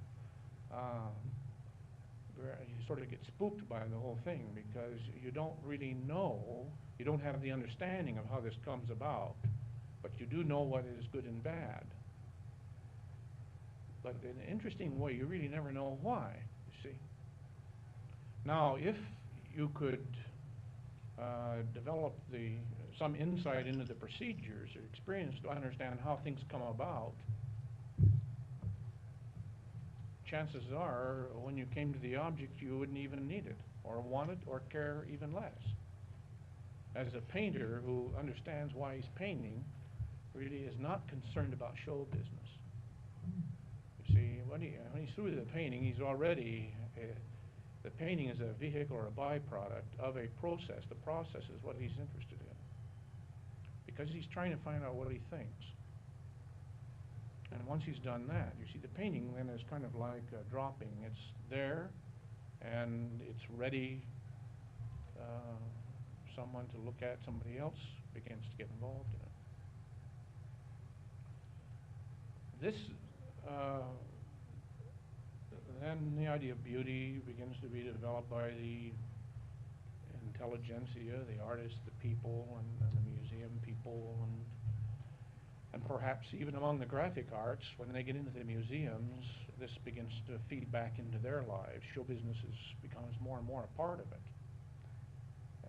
S2: you sort of get spooked by the whole thing because you don't really know, you don't have the understanding of how this comes about, but you do know what is good and bad. But in an interesting way, you really never know why, you see. Now, if you could develop some insight into the procedures or experience to understand how things come about, chances are when you came to the object you wouldn't even need it or want it or care even less. As a painter who understands why he's painting, really is not concerned about show business. You see, when he's through the painting, he's already, the painting is a vehicle or a byproduct of a process. The process is what he's interested in. Because he's trying to find out what he thinks. And once he's done that, you see, the painting then is kind of like dropping. It's there, and it's ready. Someone to look at, somebody else begins to get involved in it. This, then the idea of beauty begins to be developed by the intelligentsia, the artists, the people, and the museum people, and perhaps even among the graphic arts, when they get into the museums, this begins to feed back into their lives. Show business becomes more and more a part of it.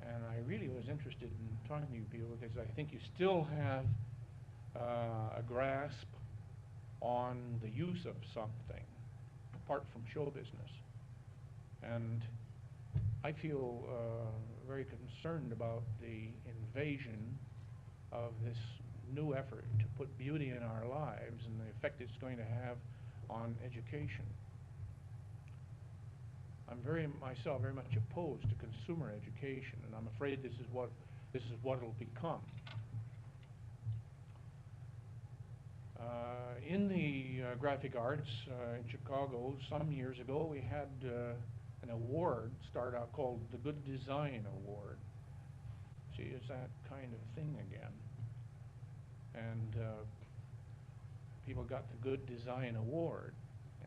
S2: And I really was interested in talking to you people because I think you still have a grasp on the use of something apart from show business. And I feel very concerned about the invasion of this new effort to put beauty in our lives and the effect it's going to have on education. I'm myself very much opposed to consumer education, and I'm afraid this is what it'll become. In the graphic arts in Chicago, some years ago, we had an award start out called the Good Design Award. See, it's that kind of thing again. And people got the Good Design Award.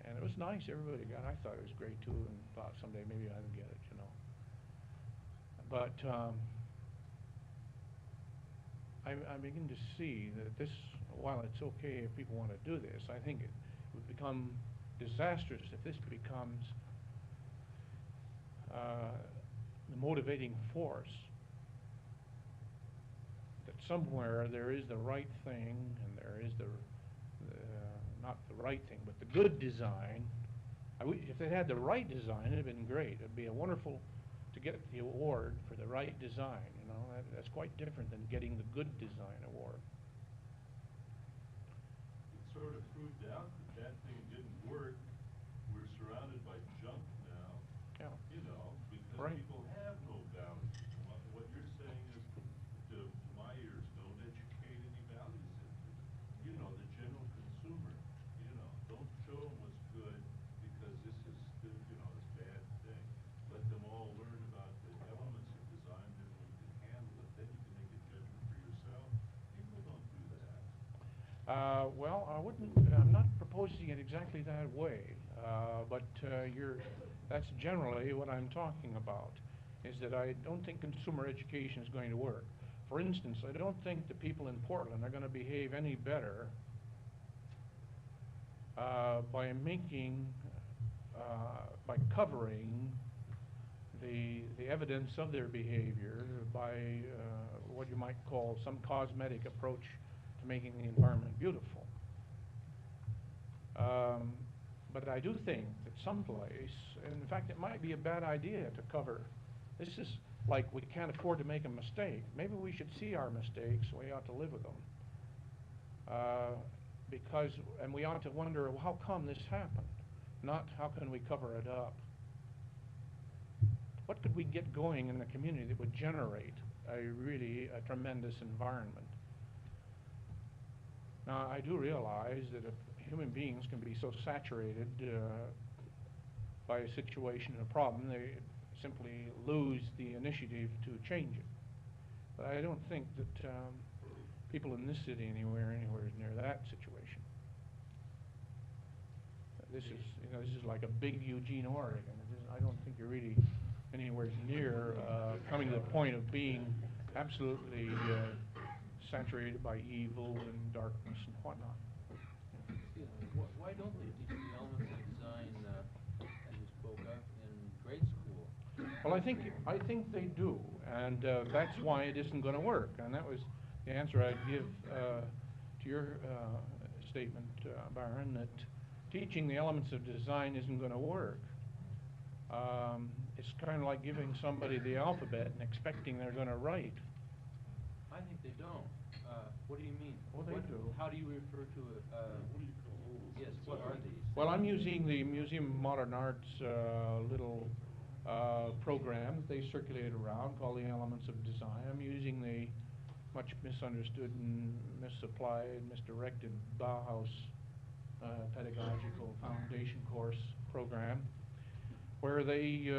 S2: And it was nice, everybody got it. I thought it was great too, and thought someday maybe I'd get it, you know. But I begin to see that this, while it's okay if people want to do this, I think it would become disastrous if this becomes the motivating force. That somewhere there is the right thing and there is not the right thing, but the good design. If they had the right design, it'd have been great. It'd be a wonderful to get the award for the right design. You know, that's quite different than getting the good design award.
S5: It sort of proved out that that thing didn't work. We're surrounded by junk now.
S2: Yeah.
S5: You know, because
S2: Right.
S5: people have no values. And what you're saying is, to my ears, don't educate any values into it. You know, the general consumer. You know, don't show them what's good because this is, you know, this bad thing. Let them all learn about the elements of design, then when you can handle it, then you can make a judgment for yourself. People don't do that.
S2: Well, I'm not proposing it exactly that way, but that's generally what I'm talking about, is that I don't think consumer education is going to work. For instance, I don't think the people in Portland are going to behave any better by covering the evidence of their behavior by what you might call some cosmetic approach to making the environment beautiful. But I do think that someplace, and in fact it might be a bad idea to cover, this is like we can't afford to make a mistake. Maybe we should see our mistakes, we ought to live with them. And we ought to wonder, well, how come this happened? Not how can we cover it up? What could we get going in the community that would generate a tremendous environment? Now, I do realize that if human beings can be so saturated by a situation, a problem, simply lose the initiative to change it. But I don't think that people in this city anywhere near that situation. This is, this is like a big Eugene, Oregon. I don't think you're really anywhere near coming to the point of being absolutely saturated by evil and darkness and whatnot.
S8: Excuse me, why don't they teach the elements of design, as you spoke of, in grade school?
S2: Well, I think they do, and that's why it isn't going to work. And that was the answer I'd give to your statement, Byron, that teaching the elements of design isn't going to work. It's kind of like giving somebody the alphabet and expecting they're going to write.
S8: I think they don't. What do you mean?
S2: Well, they do.
S8: How do you refer to it?
S4: What do you call those?
S8: Yes, what are these?
S2: Well, I'm using the Museum of Modern Art's little program that they circulate around called the Elements of Design. I'm using the much misunderstood and misapplied, misdirected Bauhaus pedagogical foundation course program, where they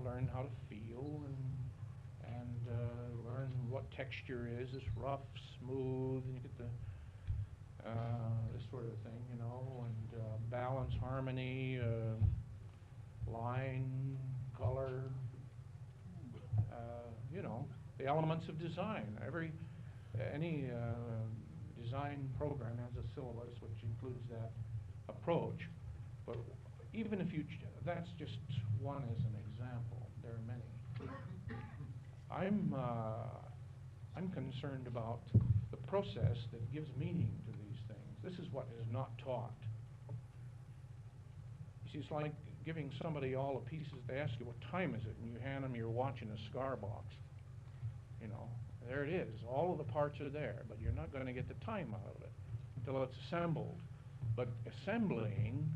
S2: learn how to feel and learn what texture is. It's rough, smooth, and you get the this sort of thing, you know, and balance, harmony, line, color, you know, the elements of design. Any design program has a syllabus which includes that approach. But even if that's just one as an example. There are many. I'm concerned about the process that gives meaning to these things. This is what is not taught. You see, it's like giving somebody all the pieces. They ask you, what time is it? And you hand them your watch in a cigar box. You know, there it is. All of the parts are there, but you're not going to get the time out of it until it's assembled. But assembling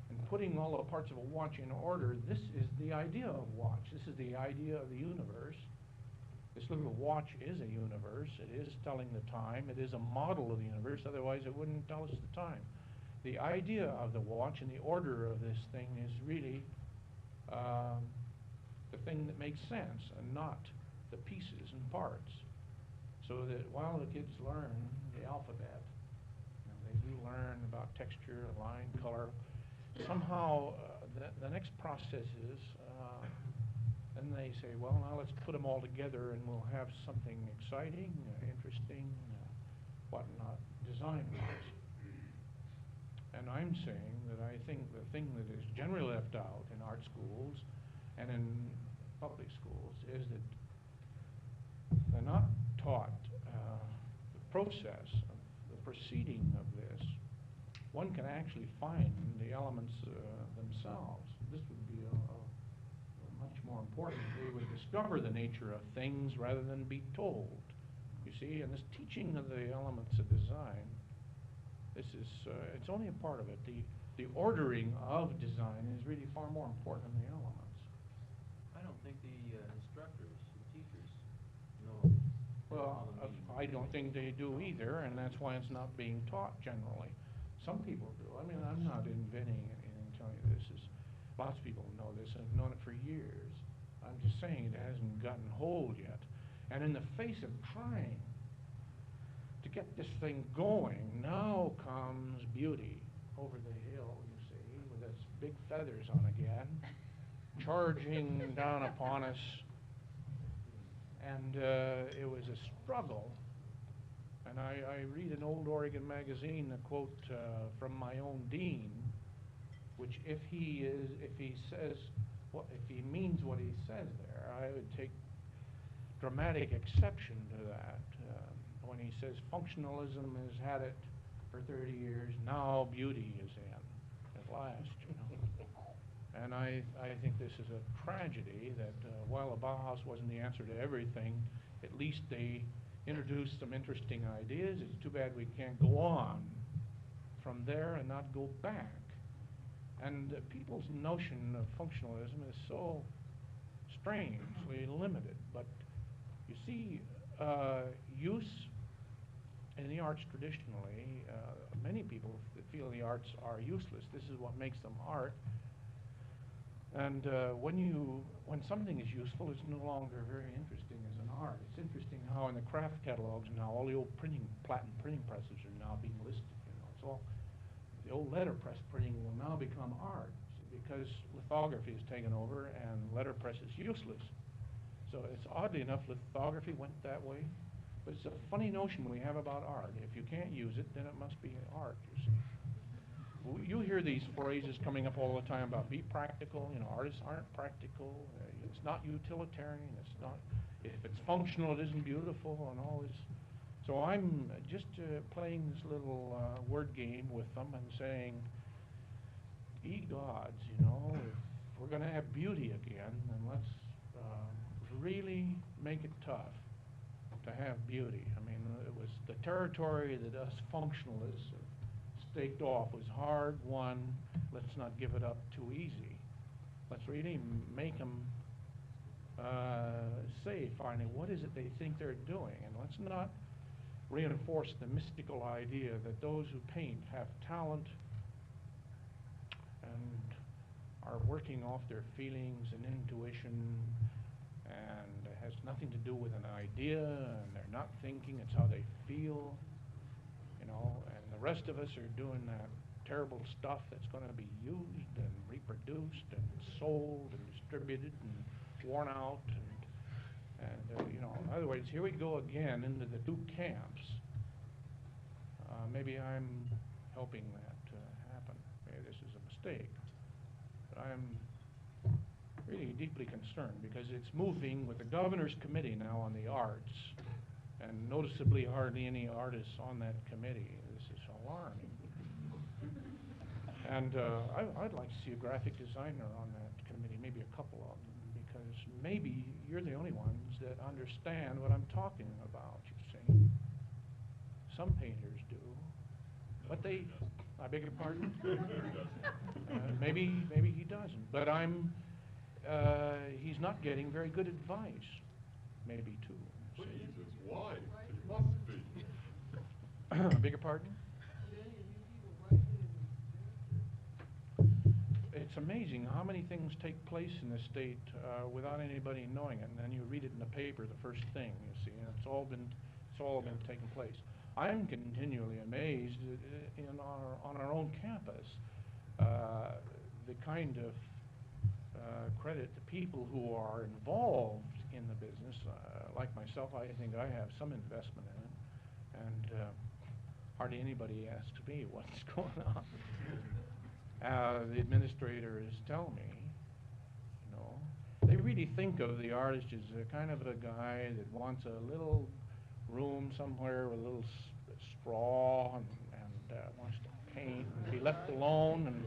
S2: and putting all the parts of a watch in order, this is the idea of watch. This is the idea of the universe. This little watch is a universe. It is telling the time. It is a model of the universe. Otherwise, it wouldn't tell us the time. The idea of the watch and the order of this thing is really the thing that makes sense, and not the pieces and parts. So that while the kids learn the alphabet, they do learn about texture, line, color, somehow the next process is then they say, well, now let's put them all together and we'll have something exciting, interesting, whatnot, design-wise. And I'm saying that I think the thing that is generally left out in art schools and in public schools is that they're not taught the process, of the proceeding of this. One can actually find the elements themselves. This would be a much more important. They would discover the nature of things rather than be told. You see, and this teaching of the elements of design, this is, it's only a part of it. The ordering of design is really far more important than the elements.
S8: I don't think the instructors and teachers know.
S2: Well, I don't think they do either, and that's why it's not being taught generally. Some people do. I mean, I'm not inventing anything, telling you this. Lots of people know this and have known it for years. I'm just saying it hasn't gotten hold yet. And in the face of trying to get this thing going, now comes beauty over the hill, you see, with its big feathers on again, charging down upon us. And it was a struggle. And I read an old Oregon magazine, a quote from my own dean, which if he means what he says there, I would take dramatic exception to that. When he says functionalism has had it for 30 years, now beauty is in at last, you know. And I think this is a tragedy that while the Bauhaus wasn't the answer to everything, at least they introduced some interesting ideas. It's too bad we can't go on from there and not go back. And people's notion of functionalism is so strangely limited. But you see, use in the arts traditionally, many people feel the arts are useless. This is what makes them art. And when something is useful, it's no longer very interesting as an art. It's interesting how in the craft catalogs now all the old platen printing presses are now being listed. You know, it's all the old letterpress printing will now become art because lithography has taken over and letterpress is useless. So it's oddly enough, lithography went that way, but it's a funny notion we have about art. If you can't use it, then it must be art. You see. You hear these phrases coming up all the time about be practical. You know, artists aren't practical. It's not utilitarian. It's not. If it's functional, it isn't beautiful, and all this. So I'm just playing this little word game with them and saying, "Ye gods, you know, if we're going to have beauty again, then let's really make it tough to have beauty." I mean, it was the territory that us functionalists staked off was hard won. Let's not give it up too easy. Let's really make them say finally what is it they think they're doing, and let's not reinforce the mystical idea that those who paint have talent and are working off their feelings and intuition, and it has nothing to do with an idea, and they're not thinking, it's how they feel, you know, and the rest of us are doing that terrible stuff that's going to be used and reproduced and sold and distributed and worn out, and you know, in other words, here we go again into the two camps. Maybe I'm helping that to happen. Maybe this is a mistake. But I'm really deeply concerned because it's moving with the governor's committee now on the arts, and noticeably hardly any artists on that committee. This is alarming. And I'd like to see a graphic designer on that committee, maybe a couple of them, because maybe you're the only ones that understand what I'm talking about, you see. Some painters do, but they, I beg your pardon? Maybe he doesn't, but he's not getting very good advice, maybe too.
S4: But he's his wife, he must be.
S2: I beg your pardon? It's amazing how many things take place in the state without anybody knowing it, and then you read it in the paper the first thing, you see, and it's all been taking place. I'm continually amazed on our own campus the kind of credit to people who are involved in the business. Like myself, I think I have some investment in it, and hardly anybody asks me what's going on. The administrator is telling me, you know, they really think of the artist as a kind of a guy that wants a little room somewhere with a little straw and wants to paint and be left alone,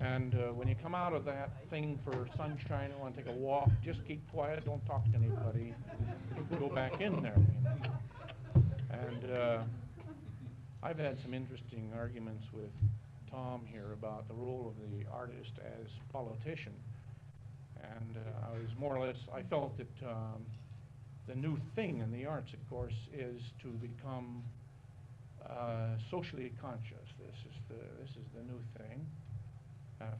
S2: and when you come out of that thing for sunshine and want to take a walk, just keep quiet, don't talk to anybody, go back in there, you know. And I've had some interesting arguments with Tom here about the role of the artist as politician, and I was more or less, I felt that the new thing in the arts, of course, is to become socially conscious. This is the new thing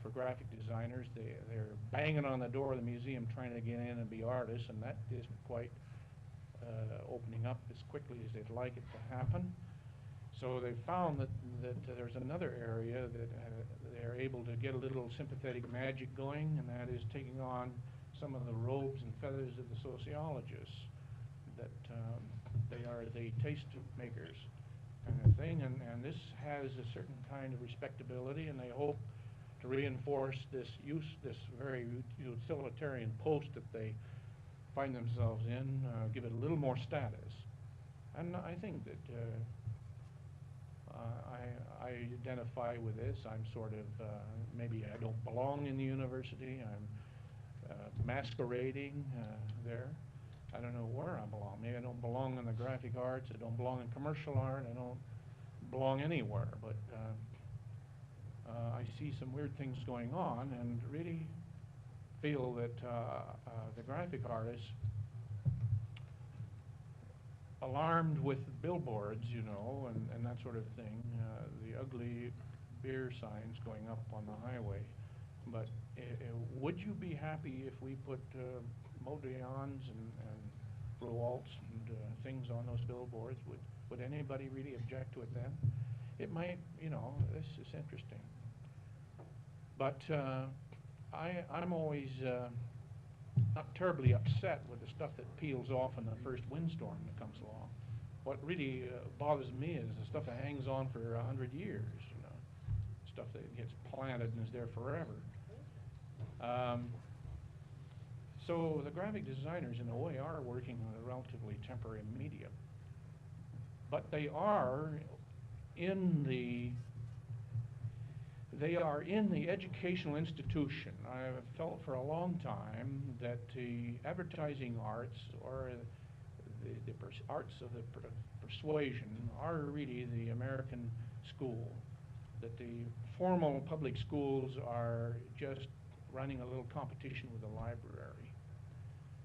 S2: for graphic designers. They're banging on the door of the museum trying to get in and be artists, and that isn't quite opening up as quickly as they'd like it to happen. So they found that there's another area that they're able to get a little sympathetic magic going, and that is taking on some of the robes and feathers of the sociologists, that they are the taste makers kind of thing, and this has a certain kind of respectability, and they hope to reinforce this very utilitarian post that they find themselves in, give it a little more status. And I think that I identify with this. I'm sort of, maybe I don't belong in the university. I'm masquerading there. I don't know where I belong. Maybe I don't belong in the graphic arts. I don't belong in commercial art. I don't belong anywhere. But I see some weird things going on and really feel that the graphic artists, alarmed with billboards, you know, and that sort of thing, the ugly beer signs going up on the highway, but would you be happy if we put modillons and Rowalts and things on those billboards? Would anybody really object to it then? It might, you know, this is interesting. But I'm always not terribly upset with the stuff that peels off in the first windstorm that comes along. What really bothers me is the stuff that hangs on for 100 years, you know, stuff that gets planted and is there forever. So the graphic designers, in a way, are working on a relatively temporary medium, but they are in the educational institution. I've felt for a long time that the advertising arts, or the arts of the persuasion, are really the American school, that the formal public schools are just running a little competition with the library.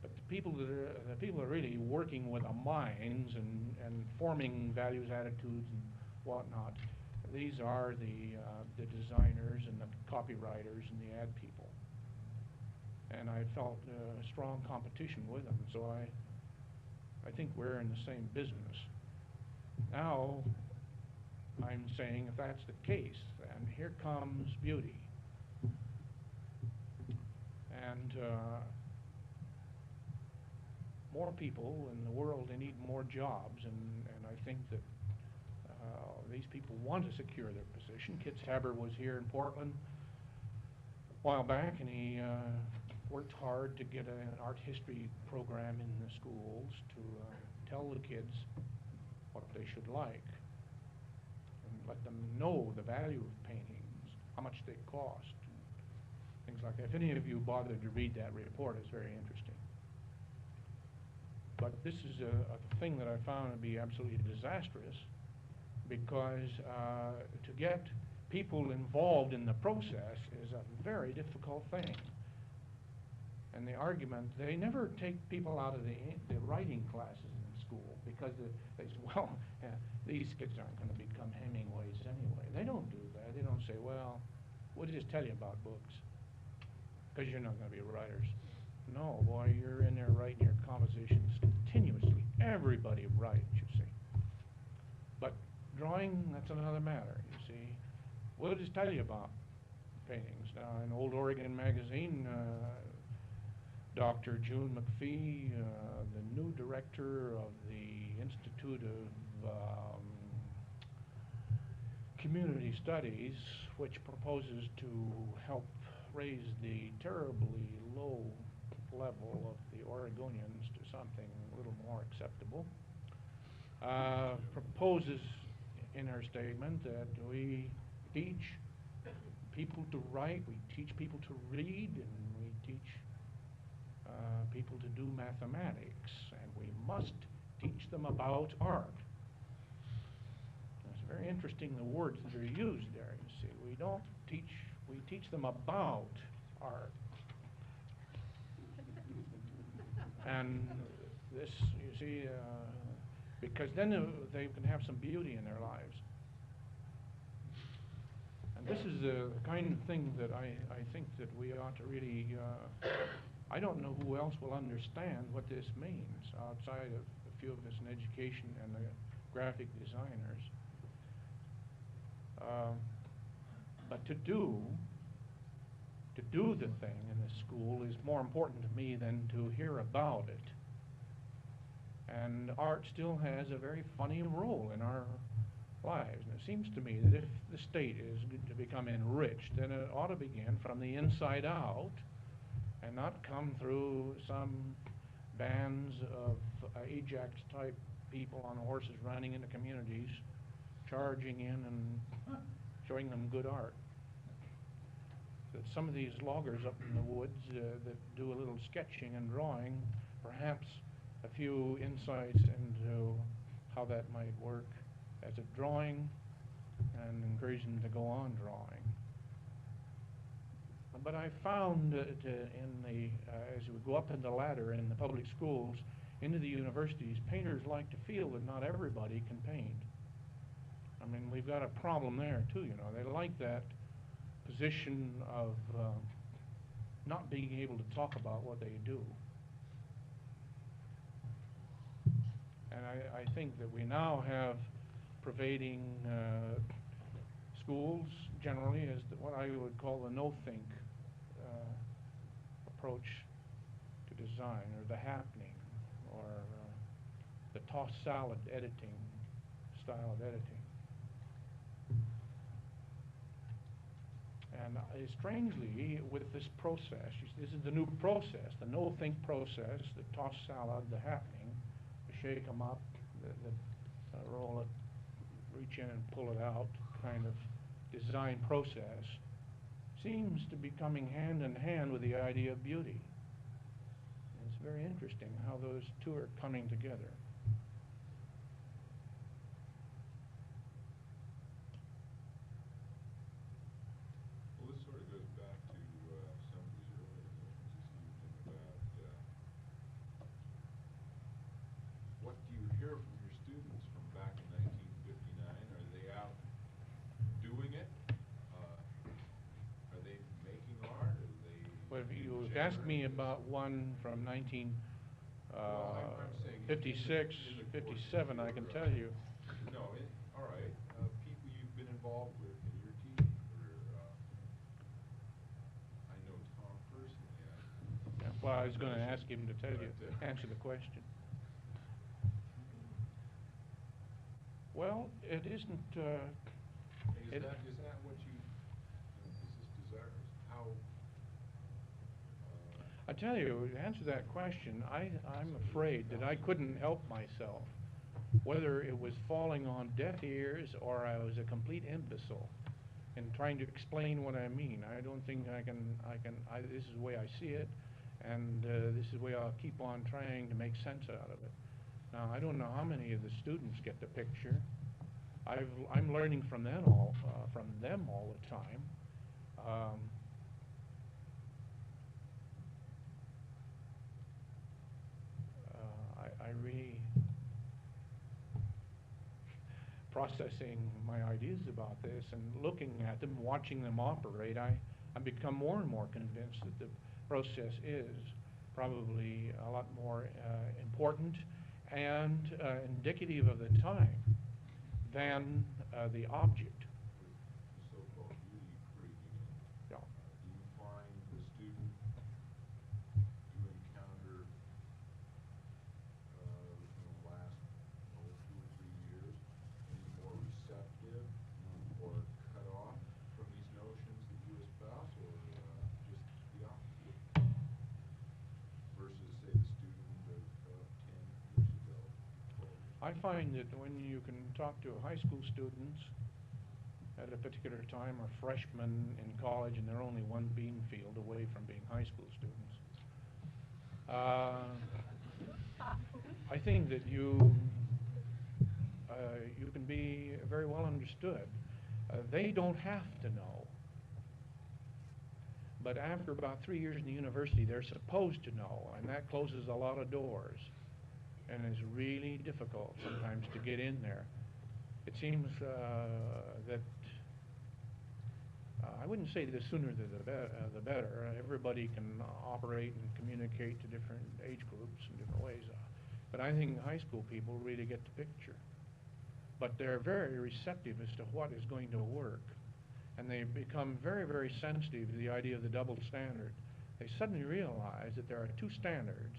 S2: But the people that are really working with the minds and forming values, attitudes, and whatnot, these are the designers and the copywriters and the ad people. And I felt a strong competition with them, so I think we're in the same business. Now, I'm saying if that's the case, then here comes beauty. And more people in the world, they need more jobs, and I think that these people want to secure their position. Kit Haber was here in Portland a while back, and he worked hard to get an art history program in the schools to tell the kids what they should like and let them know the value of paintings, how much they cost, things like that. If any of you bothered to read that report, it's very interesting. But this is a thing that I found to be absolutely disastrous, because to get people involved in the process is a very difficult thing. And the argument, they never take people out of the writing classes in school, because they say, well, these kids aren't going to become Hemingways anyway. They don't do that. They don't say, well, we'll just tell you about books, because you're not going to be writers. No, boy, you're in there writing your compositions continuously. Everybody writes, you see. But drawing, that's another matter, you see. We'll just tell you about paintings. Now, in Old Oregon magazine, Dr. June McPhee, the new director of the Institute of Community Studies, which proposes to help raise the terribly low level of the Oregonians to something a little more acceptable, proposes in her statement that we teach people to write, we teach people to read, and we teach people to do mathematics, and we must teach them about art. It's very interesting, the words that are used there, you see. We don't teach, we teach them about art. And this, you see, because then they can have some beauty in their lives. And this is the kind of thing that I think that we ought to really, I don't know who else will understand what this means outside of a few of us in education and the graphic designers. But to do the thing in the school is more important to me than to hear about it. And art still has a very funny role in our lives. And it seems to me that if the state is to become enriched, then it ought to begin from the inside out and not come through some bands of Ajax-type people on horses running into communities, charging in and showing them good art. That some of these loggers up in the woods that do a little sketching and drawing, perhaps a few insights into how that might work as a drawing, and encourage them to go on drawing. But I found that as we go up in the ladder in the public schools, into the universities, painters like to feel that not everybody can paint. I mean, we've got a problem there too, you know. They like that position of not being able to talk about what they do. And I think that we now have pervading schools generally as what I would call the no-think approach to design, or the happening, or the toss salad editing style of editing. And strangely, with this process, this is the new process, the no-think process, the toss salad, the happening, the shake 'em up, the roll it, reach in and pull it out kind of design process, seems to be coming hand in hand with the idea of beauty. And it's very interesting how those two are coming together.
S3: Well, this sort of goes back to some of these earlier notions this evening about what do you hear from your students from back in 1959? Are they out doing it? Are they making art? Are they
S2: Well, if you
S3: generating
S2: asked me
S3: this?
S2: about one from
S3: Well, I'm saying
S2: 56,
S3: in the course of
S2: 57, I can
S3: your,
S2: tell you.
S3: No, all right, people you've been involved with in your team, or, I know Tom personally.
S2: That's why I was going to ask him to tell you,
S3: But,
S2: answer the question. Well, it isn't,
S3: Is that what you, is this desirous? How,
S2: I tell you, to answer that question, I'm afraid that I couldn't help myself, whether it was falling on deaf ears or I was a complete imbecile in trying to explain what I mean. I don't think this is the way I see it, and this is the way I'll keep on trying to make sense out of it. Now, I don't know how many of the students get the picture. I'm learning from them all the time. I really processing my ideas about this and looking at them, watching them operate. I become more and more convinced that the process is probably a lot more important and indicative of the time than the object.
S3: with the so-called beauty creeping in?
S2: Yeah.
S3: Do you find the student you encounter, within the last, 2 or 3 years, any more receptive or cut off from these notions that you espouse, or, just the opposite? Versus, say, the student of, 10 years ago, 12 years ago?
S2: I find that when you can talk to high school students at a particular time, or freshmen in college, and they're only one bean field away from being high school students, I think that you can be very well understood. They don't have to know. But after about 3 years in the university, they're supposed to know, and that closes a lot of doors. And it's really difficult sometimes to get in there. It seems that I wouldn't say the sooner the better. Everybody can operate and communicate to different age groups in different ways. But I think high school people really get the picture. But they're very receptive as to what is going to work. And they become very, very sensitive to the idea of the double standard. They suddenly realize that there are two standards.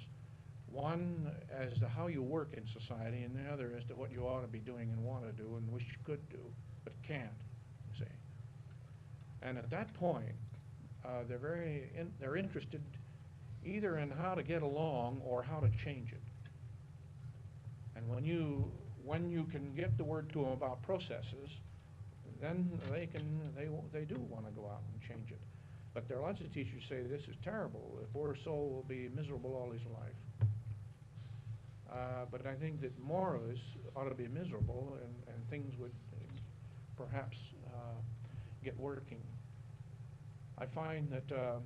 S2: One as to how you work in society, and the other as to what you ought to be doing and want to do and wish you could do, but can't, you see. And at that point, they're interested either in how to get along or how to change it. And when you can get the word to them about processes, then they do want to go out and change it. But there are lots of teachers who say this is terrible. The poor soul will be miserable all his life. But I think that more of us ought to be miserable, and things would perhaps get working. I find that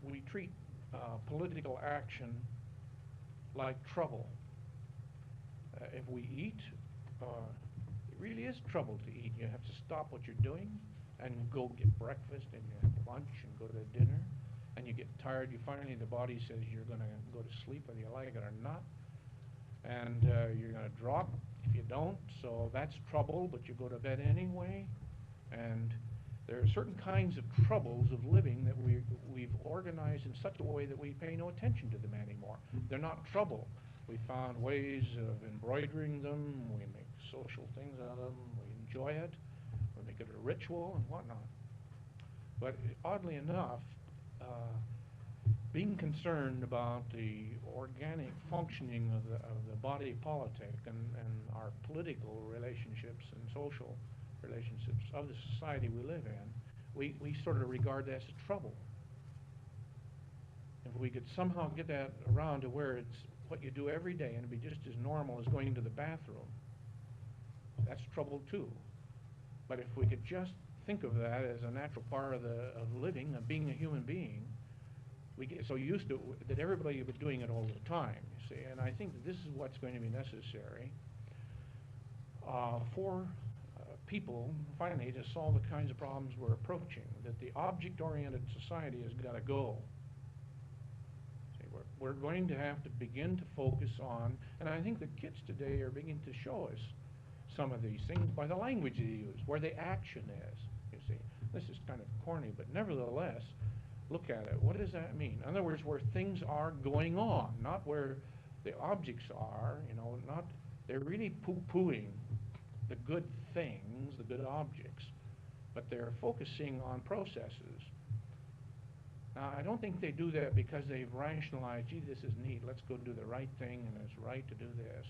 S2: we treat political action like trouble. If we eat, it really is trouble to eat. You have to stop what you're doing and go get breakfast and you have lunch and go to dinner, and you get tired, the body says you're gonna go to sleep whether you like it or not, and you're gonna drop if you don't, so that's trouble, but you go to bed anyway, and there are certain kinds of troubles of living that we've organized in such a way that we pay no attention to them anymore. They're not trouble. We found ways of embroidering them, we make social things out of them, we enjoy it, we make it a ritual and whatnot. But oddly enough, being concerned about the organic functioning of the body politic and our political relationships and social relationships of the society we live in, we sort of regard that as a trouble. If we could somehow get that around to where it's what you do every day and it'd be just as normal as going to the bathroom, that's trouble too. But if we could just think of that as a natural part of living, of being a human being, we get so used to it that everybody was doing it all the time, you see. And I think that this is what's going to be necessary for people, finally, to solve the kinds of problems we're approaching, that the object-oriented society has got to go. See, we're going to have to begin to focus on, and I think the kids today are beginning to show us some of these things by the language they use, where the action is, you see. This is kind of corny, but nevertheless, look at it. What does that mean? In other words, where things are going on, not where the objects are, you know, not, they're really poo-pooing the good things, the good objects, but they're focusing on processes. Now, I don't think they do that because they've rationalized, gee, this is neat, let's go do the right thing, and it's right to do this.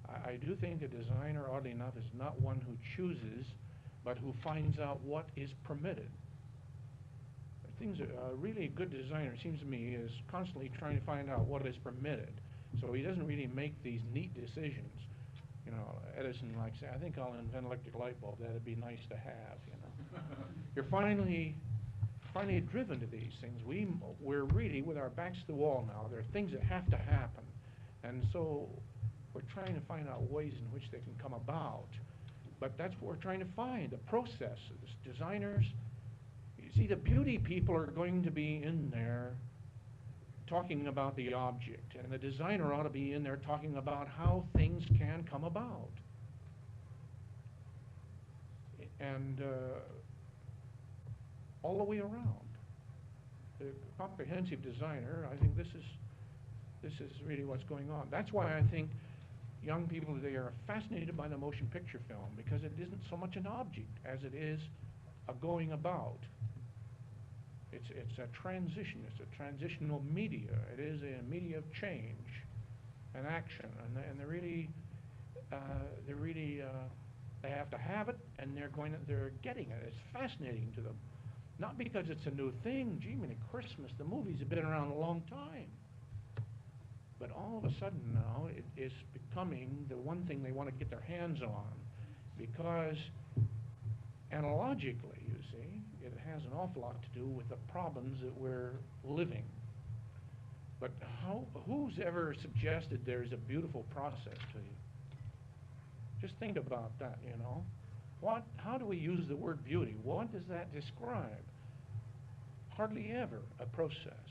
S2: I do think a designer, oddly enough, is not one who chooses, but who finds out what is permitted. A really good designer, it seems to me, is constantly trying to find out what is permitted. So he doesn't really make these neat decisions. You know, Edison likes, I think I'll invent an electric light bulb. That'd be nice to have, you know. You're finally driven to these things. We're really, with our backs to the wall now, there are things that have to happen. And so we're trying to find out ways in which they can come about. But that's what we're trying to find, the processes. Designers, you see, the beauty people are going to be in there talking about the object, and the designer ought to be in there talking about how things can come about. And all the way around. The comprehensive designer, I think this is really what's going on. That's why I think young people today are fascinated by the motion picture film, because it isn't so much an object as it is a going about. It's a transition. It's a transitional media. It is a media of change and action, and they have to have it, and they're getting it. It's fascinating to them, not because it's a new thing. Gee, many Christmas, the movies have been around a long time, but all of a sudden now it is becoming the one thing they want to get their hands on, because analogically, you see, it has an awful lot to do with the problems that we're living. But who's ever suggested there's a beautiful process to you? Just think about that, you know. How do we use the word beauty? What does that describe? Hardly ever a process.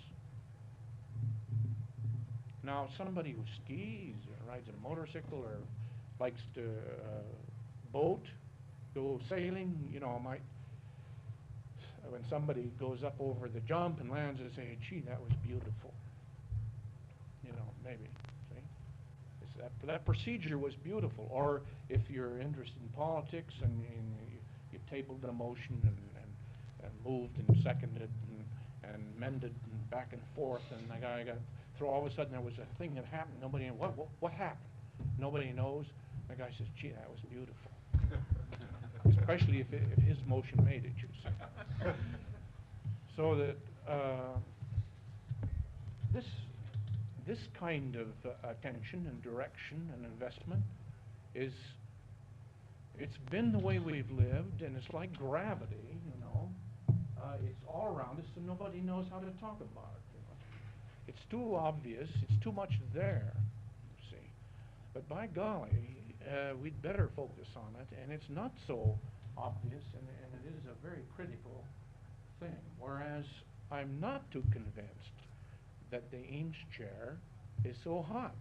S2: Now, somebody who skis or rides a motorcycle or likes to boat, go sailing, you know, might, when somebody goes up over the jump and lands, they say, gee, that was beautiful. You know, maybe, see? That procedure was beautiful. Or if you're interested in politics and you tabled a motion and moved and seconded and mended and back and forth, and the guy got through, all of a sudden there was a thing that happened. Nobody, what happened? Nobody knows. The guy says, gee, that was beautiful. Especially if his motion made it, you see. So that this kind of attention and direction and investment it's been the way we've lived, and it's like gravity, you know. It's all around us, and nobody knows how to talk about it. You know? It's too obvious. It's too much there, you see. But by golly, we'd better focus on it, and it's not so obvious, and it is a very critical thing. Whereas I'm not too convinced that the Eames chair is so hot.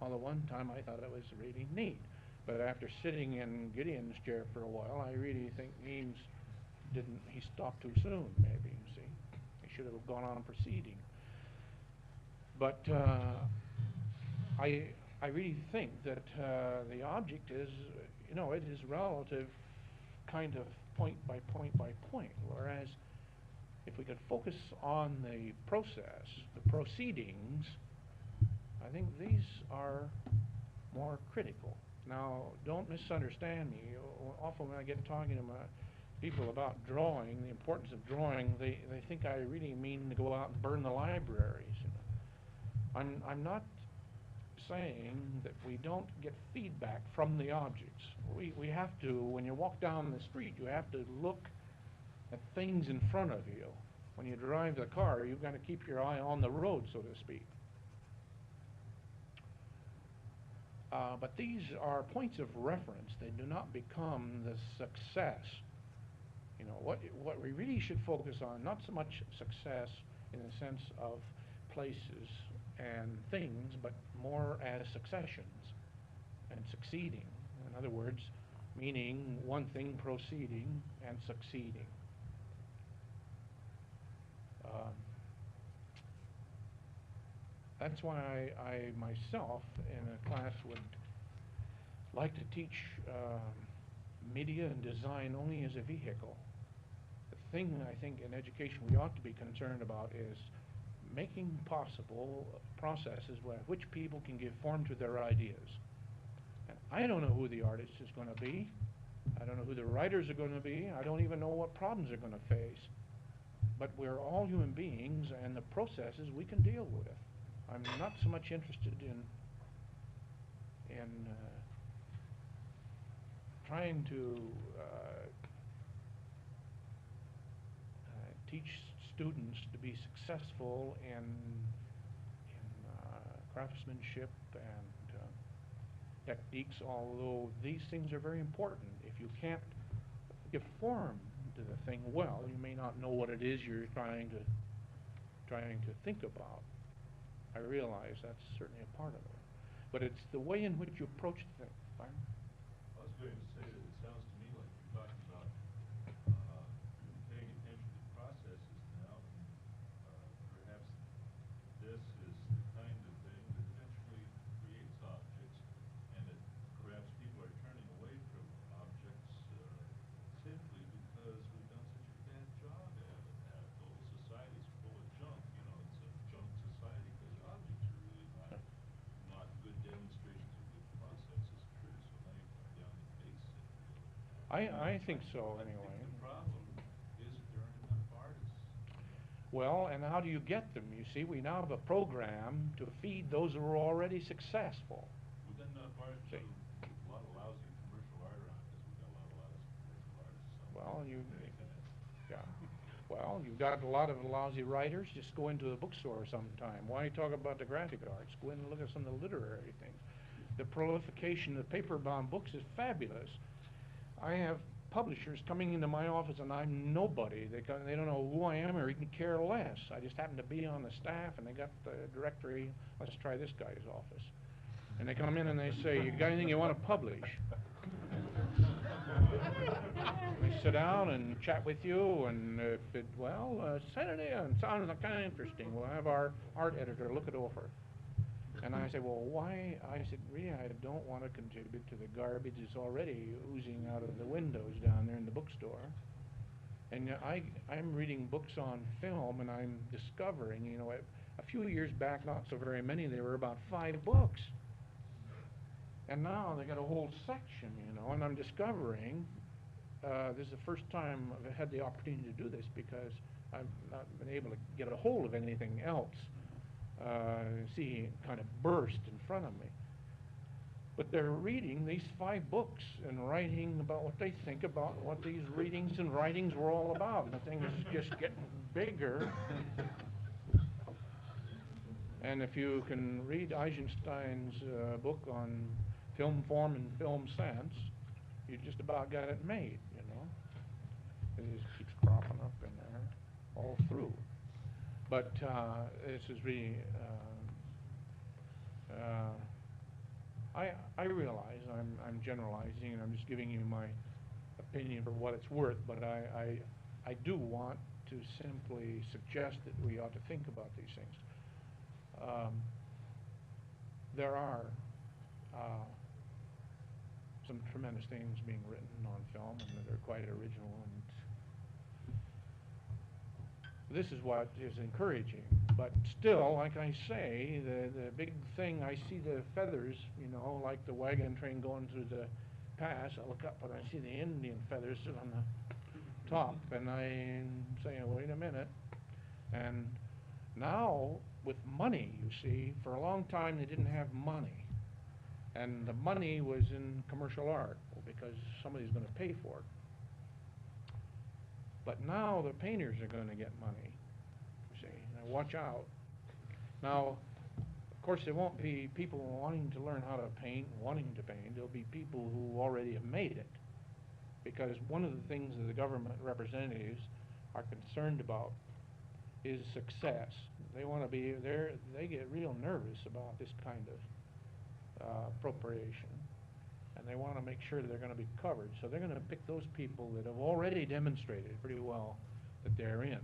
S2: Although one time I thought it was really neat. But after sitting in Gideon's chair for a while, I really think Eames he stopped too soon, maybe, you see. He should have gone on proceeding. But I really think that the object is, it is relative kind of point by point by point, whereas if we could focus on the process, the proceedings, I think these are more critical. Now, don't misunderstand me. Often when I get talking to people about drawing, the importance of drawing, they think I really mean to go out and burn the libraries. I'm not saying that we don't get feedback from the objects. We have to, when you walk down the street, you have to look at things in front of you. When you drive the car, you've got to keep your eye on the road, so to speak. But these are points of reference. They do not become the success. What we really should focus on, not so much success in the sense of places and things, but more as successions and succeeding. In other words, meaning one thing proceeding and succeeding. That's why I myself, in a class, would like to teach media and design only as a vehicle. The thing I think in education we ought to be concerned about is making possible processes by which people can give form to their ideas. And I don't know who the artist is going to be. I don't know who the writers are going to be. I don't even know what problems they're going to face. But we're all human beings, and the processes we can deal with. I'm not so much interested in trying to teach students to be successful in craftsmanship and techniques, although these things are very important. If you can't give form to the thing well, you may not know what it is you're trying to think about. I realize that's certainly a part of it. But it's the way in which you approach the thing.
S5: I was going to say that it sounds to me like you're talking about paying attention to processes now, and perhaps this is the kind of thing that eventually creates objects, and that perhaps people are turning away from objects simply because we've done such a bad job at it. The whole society's full of junk. It's a junk society because objects are really not good demonstrations of good processes, true. So now you're coming down to basics.
S2: I think so,
S5: I
S2: anyway.
S5: think the problem is that there aren't enough artists.
S2: Well, and how do you get them? You see, we now have a program to feed those who are already successful.
S5: We've got enough artists to
S2: See.
S5: do a lot of lousy commercial art around because we've got a lot of lousy commercial artists.
S2: Well, you've got a lot of lousy writers. Just go into a bookstore sometime. Why talk about the graphic arts? Go in and look at some of the literary things. The proliferation of paper-bound books is fabulous. I have publishers coming into my office, and I'm nobody. They don't know who I am or even care less. I just happen to be on the staff, and they got the directory. Let's try this guy's office. And they come in and they say, "You got anything you want to publish?" We sit down and chat with you, and send it in. Sounds kind of interesting. We'll have our art editor look it over. And I say, well, why? I said, really, I don't want to contribute to the garbage that's already oozing out of the windows down there in the bookstore. And I'm reading books on film, and I'm discovering, a few years back, not so very many, there were about 5 books. And now they got a whole section, and I'm discovering, this is the first time I've had the opportunity to do this because I've not been able to get a hold of anything else. See it kind of burst in front of me. But they're reading these 5 books and writing about what they think about what these readings and writings were all about. And the thing is just getting bigger. And if you can read Eisenstein's book on film form and film sense, you just about got it made, It just keeps cropping up in there all through. But this is really, I realize I'm generalizing and I'm just giving you my opinion for what it's worth, but I do want to simply suggest that we ought to think about these things. There are some tremendous things being written on film, and they're quite original, and this is what is encouraging. But still, like I say, the big thing, I see the feathers, you know, like the wagon train going through the pass. I look up and I see the Indian feathers still on the top, and I'm saying, wait a minute. And now, with money, you see, for a long time they didn't have money. And the money was in commercial art, because somebody's going to pay for it. But now the painters are going to get money, you see. Now watch out. Now, of course, there won't be people wanting to learn how to paint, wanting to paint. There'll be people who already have made it. Because one of the things that the government representatives are concerned about is success. They want to be there. They get real nervous about this kind of appropriation, and they want to make sure they're going to be covered. So they're going to pick those people that have already demonstrated pretty well that they're in,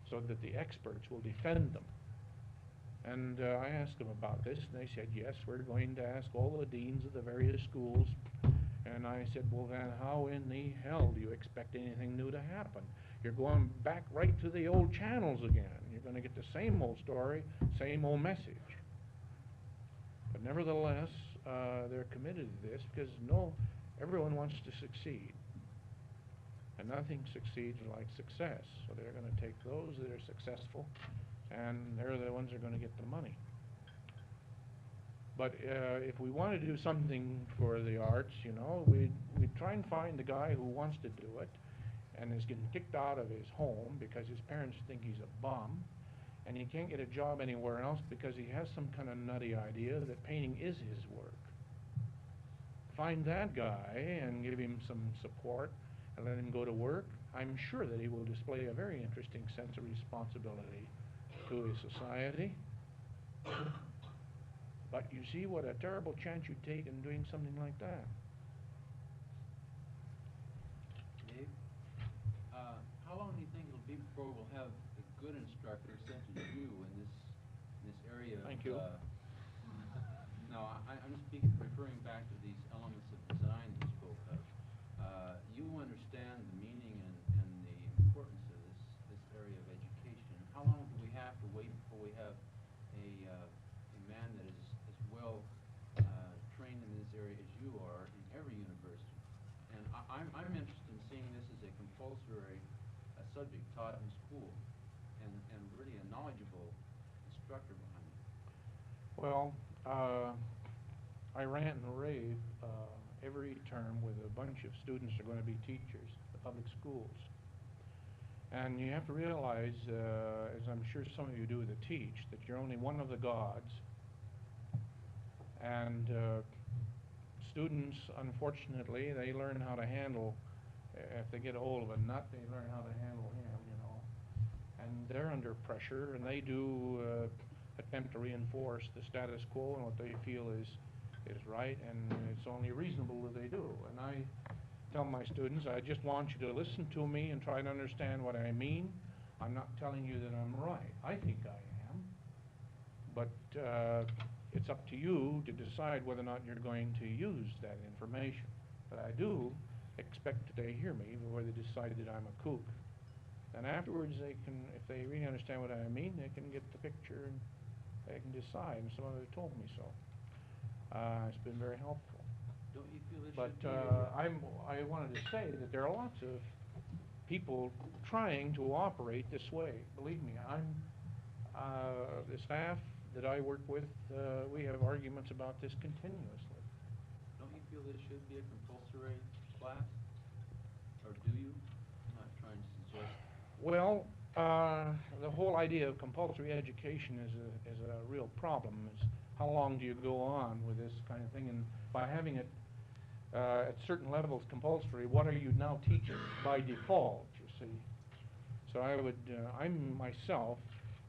S2: so that the experts will defend them. And I asked them about this, and they said, yes, we're going to ask all the deans of the various schools. And I said, well, then how in the hell do you expect anything new to happen? You're going back right to the old channels again. You're going to get the same old story, same old message. But nevertheless, they're committed to this because everyone wants to succeed. And nothing succeeds like success. So they're going to take those that are successful, and they're the ones that are going to get the money. But if we want to do something for the arts, you know, we'd try and find the guy who wants to do it and is getting kicked out of his home because his parents think he's a bum, and he can't get a job anywhere else because he has some kind of nutty idea that painting is his work. Find that guy and give him some support and let him go to work. I'm sure that he will display a very interesting sense of responsibility to his society. But you see what a terrible chance you take in doing something like that.
S8: Dave, how long do you think it'll be before we'll have a good instructor such as you in this area?
S2: Thank you.
S8: No, I'm referring back to these elements of design you spoke of. You understand the meaning and the importance of this area of education. How long do we have to wait before we have a man that is as well trained in this area as you are in every university? And I'm interested in seeing this as a compulsory subject taught in school, and really a knowledgeable instructor behind it.
S2: Well, I rant and rave every term with a bunch of students who are going to be teachers, the public schools. And you have to realize, as I'm sure some of you do that teach, that you're only one of the gods. And students, unfortunately, they learn how to handle, if they get a hold of a nut, they learn how to handle him, you know. And they're under pressure, and they do attempt to reinforce the status quo and what they feel is right, and it's only reasonable that they do. And I tell my students, I just want you to listen to me and try to understand what I mean. I'm not telling you that I'm right. I think I am. But it's up to you to decide whether or not you're going to use that information. But I do expect that they hear me before they decide that I'm a kook. And afterwards, they can, if they really understand what I mean, they can get the picture and they can decide. And some of them have told me so. It's been very helpful.
S8: Don't you feel it
S2: But
S8: should be
S2: I wanted to say that there are lots of people trying to operate this way. Believe me, the staff that I work with, we have arguments about this continuously.
S8: Don't you feel this should be a compulsory class? Or do you? I'm not trying to suggest.
S2: Well, the whole idea of compulsory education is a real problem. Is how long do you go on with this kind of thing? And by having it at certain levels compulsory, what are you now teaching by default, you see? So I'm myself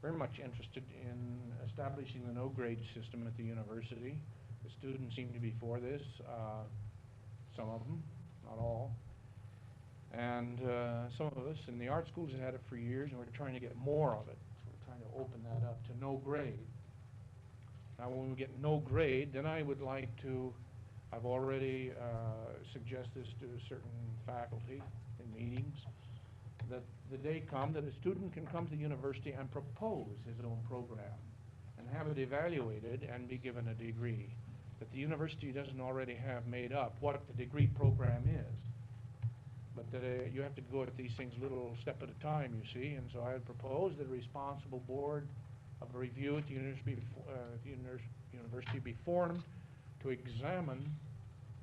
S2: very much interested in establishing the no-grade system at the university. The students seem to be for this, some of them, not all. And some of us in the art schools have had it for years, and we're trying to get more of it. We're trying to open that up to no grade. Now, when we get no grade, then I would like to, I've already suggested this to certain faculty in meetings, that the day come that a student can come to the university and propose his own program and have it evaluated and be given a degree. That the university doesn't already have made up what the degree program is. But that you have to go at these things a little step at a time, you see. And so I would propose that a responsible board of review at the university be formed to examine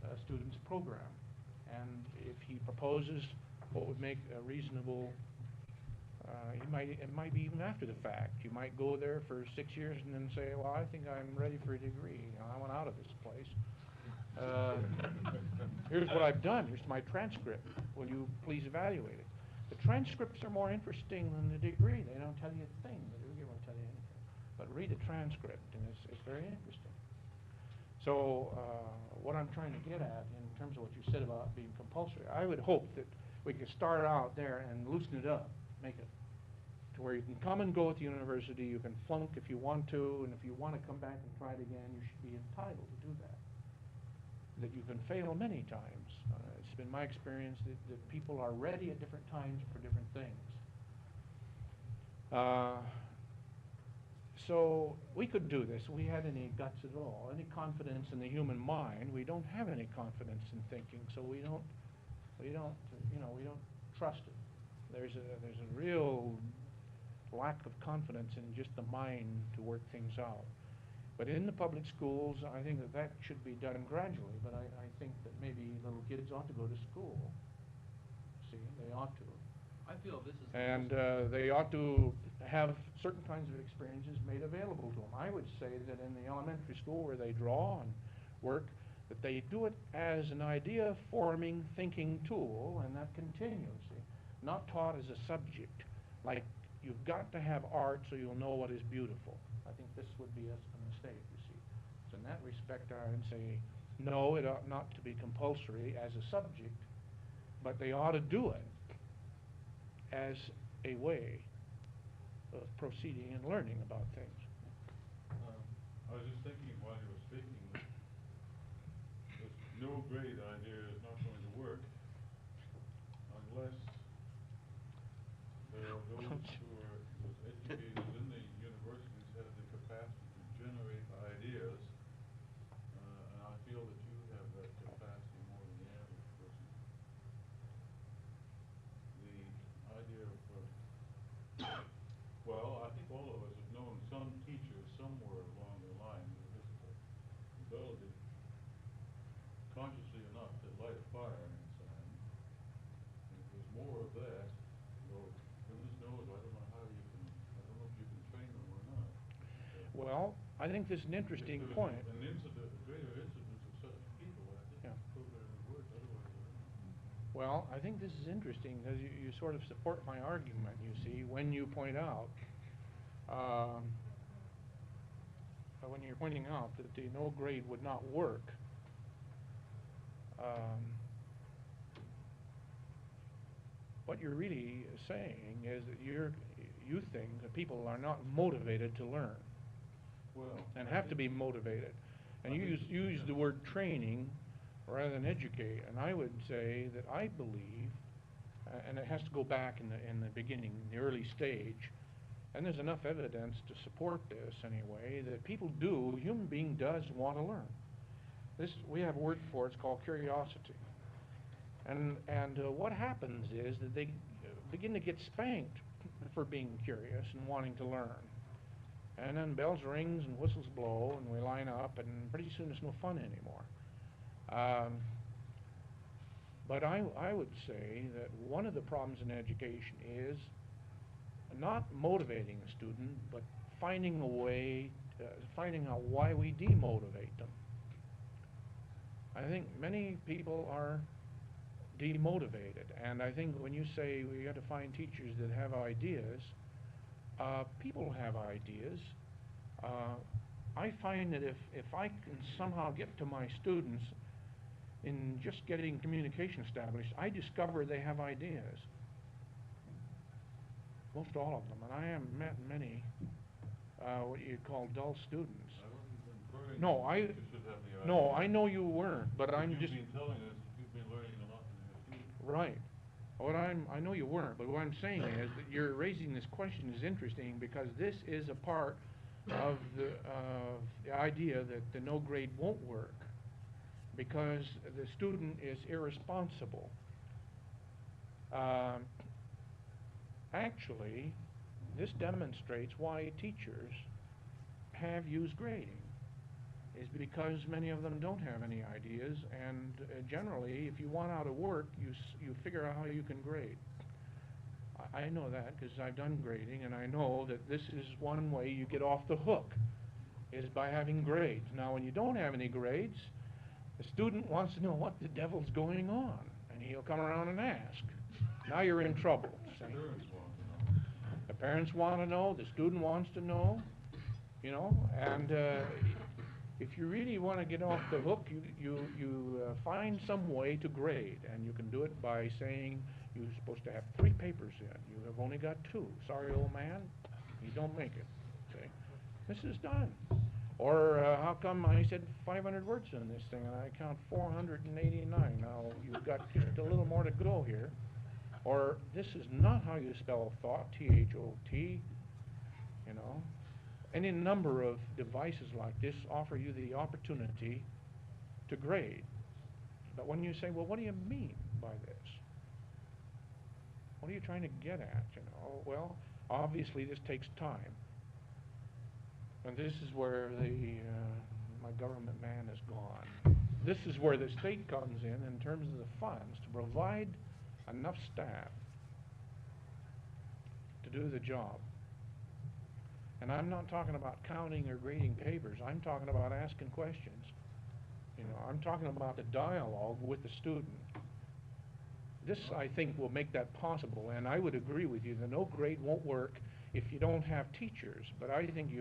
S2: a student's program. And if he proposes what would make a reasonable, it might be even after the fact. You might go there for 6 years and then say, well, I think I'm ready for a degree. You know, I want out of this place. Here's what I've done. Here's my transcript. Will you please evaluate it? The transcripts are more interesting than the degree. They don't tell you a thing. The degree won't tell you anything. But read the transcript, and it's very interesting. So what I'm trying to get at in terms of what you said about being compulsory, I would hope that we could start out there and loosen it up, make it to where you can come and go at the university, you can flunk if you want to, and if you want to come back and try it again, you should be entitled to do that. That you can fail many times. It's been my experience that people are ready at different times for different things. So we could do this if we had any guts at all, any confidence in the human mind. We don't have any confidence in thinking, so we don't trust it. There's a real lack of confidence in just the mind to work things out. But in the public schools, I think that should be done gradually, but I think that maybe little kids ought to go to school. See, they ought to.
S8: I feel this is...
S2: And they ought to have certain kinds of experiences made available to them. I would say that in the elementary school where they draw and work, that they do it as an idea-forming thinking tool, and that continues, see? Not taught as a subject, like you've got to have art so you'll know what is beautiful. I think this would be a mistake, you see. So in that respect, I would say, no, it ought not to be compulsory as a subject, but they ought to do it as a way of proceeding and learning about things.
S1: I was just thinking while you were speaking, this no grade idea is not going to work unless there are those who are those educators in the universities have the capacity to generate ideas, and I feel that you have that capacity more than the average person. The idea of, well, I think all of us have known some teachers somewhere along the line who has the ability, consciously enough, to light a fire inside. And if there's more of that, well, goodness knows, I don't know if you can train them or not.
S2: Well, I think this is an interesting
S1: If there's
S2: point.
S1: a greater incidence of such people, I think
S2: Yeah.
S1: the program would work, otherwise I don't know.
S2: Well, I think this is interesting because you sort of support my argument, you see, when you point out, when you're pointing out that the no grade would not work. What you're really saying is that you think that people are not motivated to learn
S1: Well,
S2: and have to be motivated. And you use the word training rather than educate. And I would say that I believe, and it has to go back in the beginning, the early stage, and there's enough evidence to support this anyway, that people do, a human being does want to learn. We have a word for it, it's called curiosity. And what happens is that they begin to get spanked for being curious and wanting to learn. And then bells rings and whistles blow and we line up and pretty soon it's no fun anymore. But I would say that one of the problems in education is not motivating a student, but finding a way, finding out why we demotivate them. I think many people are demotivated, and I think when you say we got to find teachers that have ideas, people have ideas. I find that if I can somehow get to my students in just getting communication established, I discover they have ideas. Most all of them, and I haven't met many, what you'd call dull students.
S1: I wasn't inferring
S2: No,
S1: that
S2: I,
S1: you should have the
S2: no,
S1: idea.
S2: I know you weren't, but I'm just,
S1: You've been telling us that you've been learning a lot from your students.
S2: right. I know you weren't, but what I'm saying is that you're raising this question is interesting because this is a part of the idea that the no grade won't work because the student is irresponsible. Actually, this demonstrates why teachers have used grading, is because many of them don't have any ideas, and generally, if you want out of work, you figure out how you can grade. I know that because I've done grading, and I know that this is one way you get off the hook, is by having grades. Now, when you don't have any grades, the student wants to know what the devil's going on, and he'll come around and ask. Now you're in trouble. See?
S1: Parents want to know.
S2: The parents want to know, the student wants to know, you know, and if you really want to get off the hook, you find some way to grade, and you can do it by saying you're supposed to have 3 papers in. You have only got 2. Sorry, old man, you don't make it. See? This is done. Or how come I said 500 words in this thing, and I count 489. Now, you've got just a little more to go here. Or this is not how you spell thought, T-H-O-T, you know. Any number of devices like this offer you the opportunity to grade. But when you say, well, what do you mean by this? What are you trying to get at, you know? Well, obviously this takes time. And this is where my government man is gone. This is where the state comes in terms of the funds to provide enough staff to do the job. And I'm not talking about counting or grading papers. I'm talking about asking questions. You know, I'm talking about the dialogue with the student. This, I think, will make that possible. And I would agree with you, the no grade won't work if you don't have teachers. But I think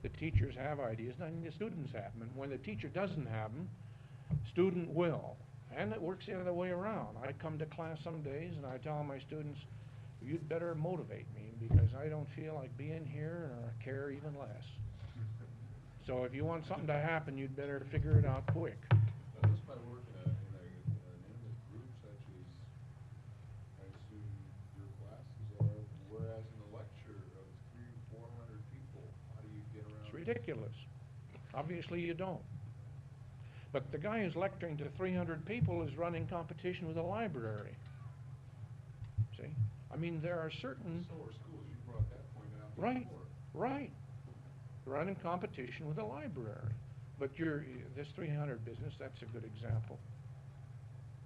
S2: the teachers have ideas, and I think the students have them. And when the teacher doesn't have them, student will. And it works the other way around. I come to class some days and I tell my students, you'd better motivate me because I don't feel like being here or care even less. So if you want something to happen, you'd better figure it out quick.
S3: Just by working in an intimate group such as I assume your classes are, whereas in a lecture of 300-400 people, how do you get around?
S2: It's ridiculous. Obviously you don't. But the guy who's lecturing to 300 people is running competition with a library. See? I mean, there are certain...
S3: So are schools. You brought that point out
S2: Right,
S3: before.
S2: right. Running competition with a library. But this 300 business, that's a good example.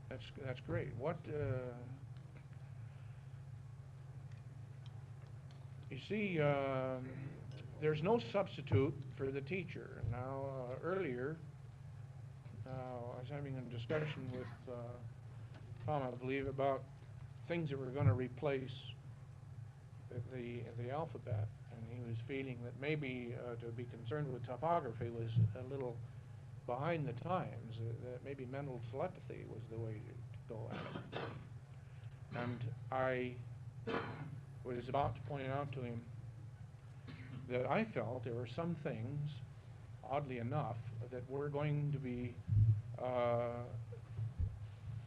S2: That's great. You see, there's no substitute for the teacher. Now, earlier, I was having a discussion with Tom, I believe, about things that were going to replace the alphabet, and he was feeling that maybe to be concerned with topography was a little behind the times, that maybe mental telepathy was the way to go at it. And I was about to point out to him that I felt there were some things, oddly enough, that were going to be,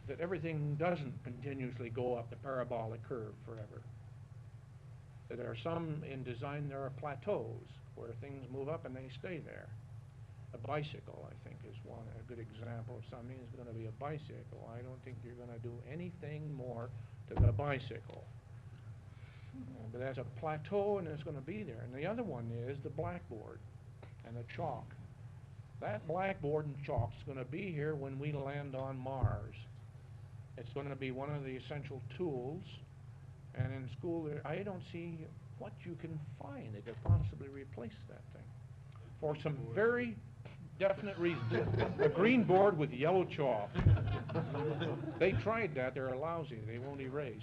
S2: that everything doesn't continuously go up the parabolic curve forever. That there are some in design, there are plateaus where things move up and they stay there. A bicycle, I think, is a good example of something that's going to be a bicycle. I don't think you're going to do anything more to the bicycle. But that's a plateau and it's going to be there. And the other one is the blackboard and the chalk. That blackboard and chalk is going to be here when we land on Mars. It's going to be one of the essential tools. And in school, I don't see what you can find that could possibly replace that thing. For some very definite reason. A green board with yellow chalk. They tried that, they're lousy, they won't erase.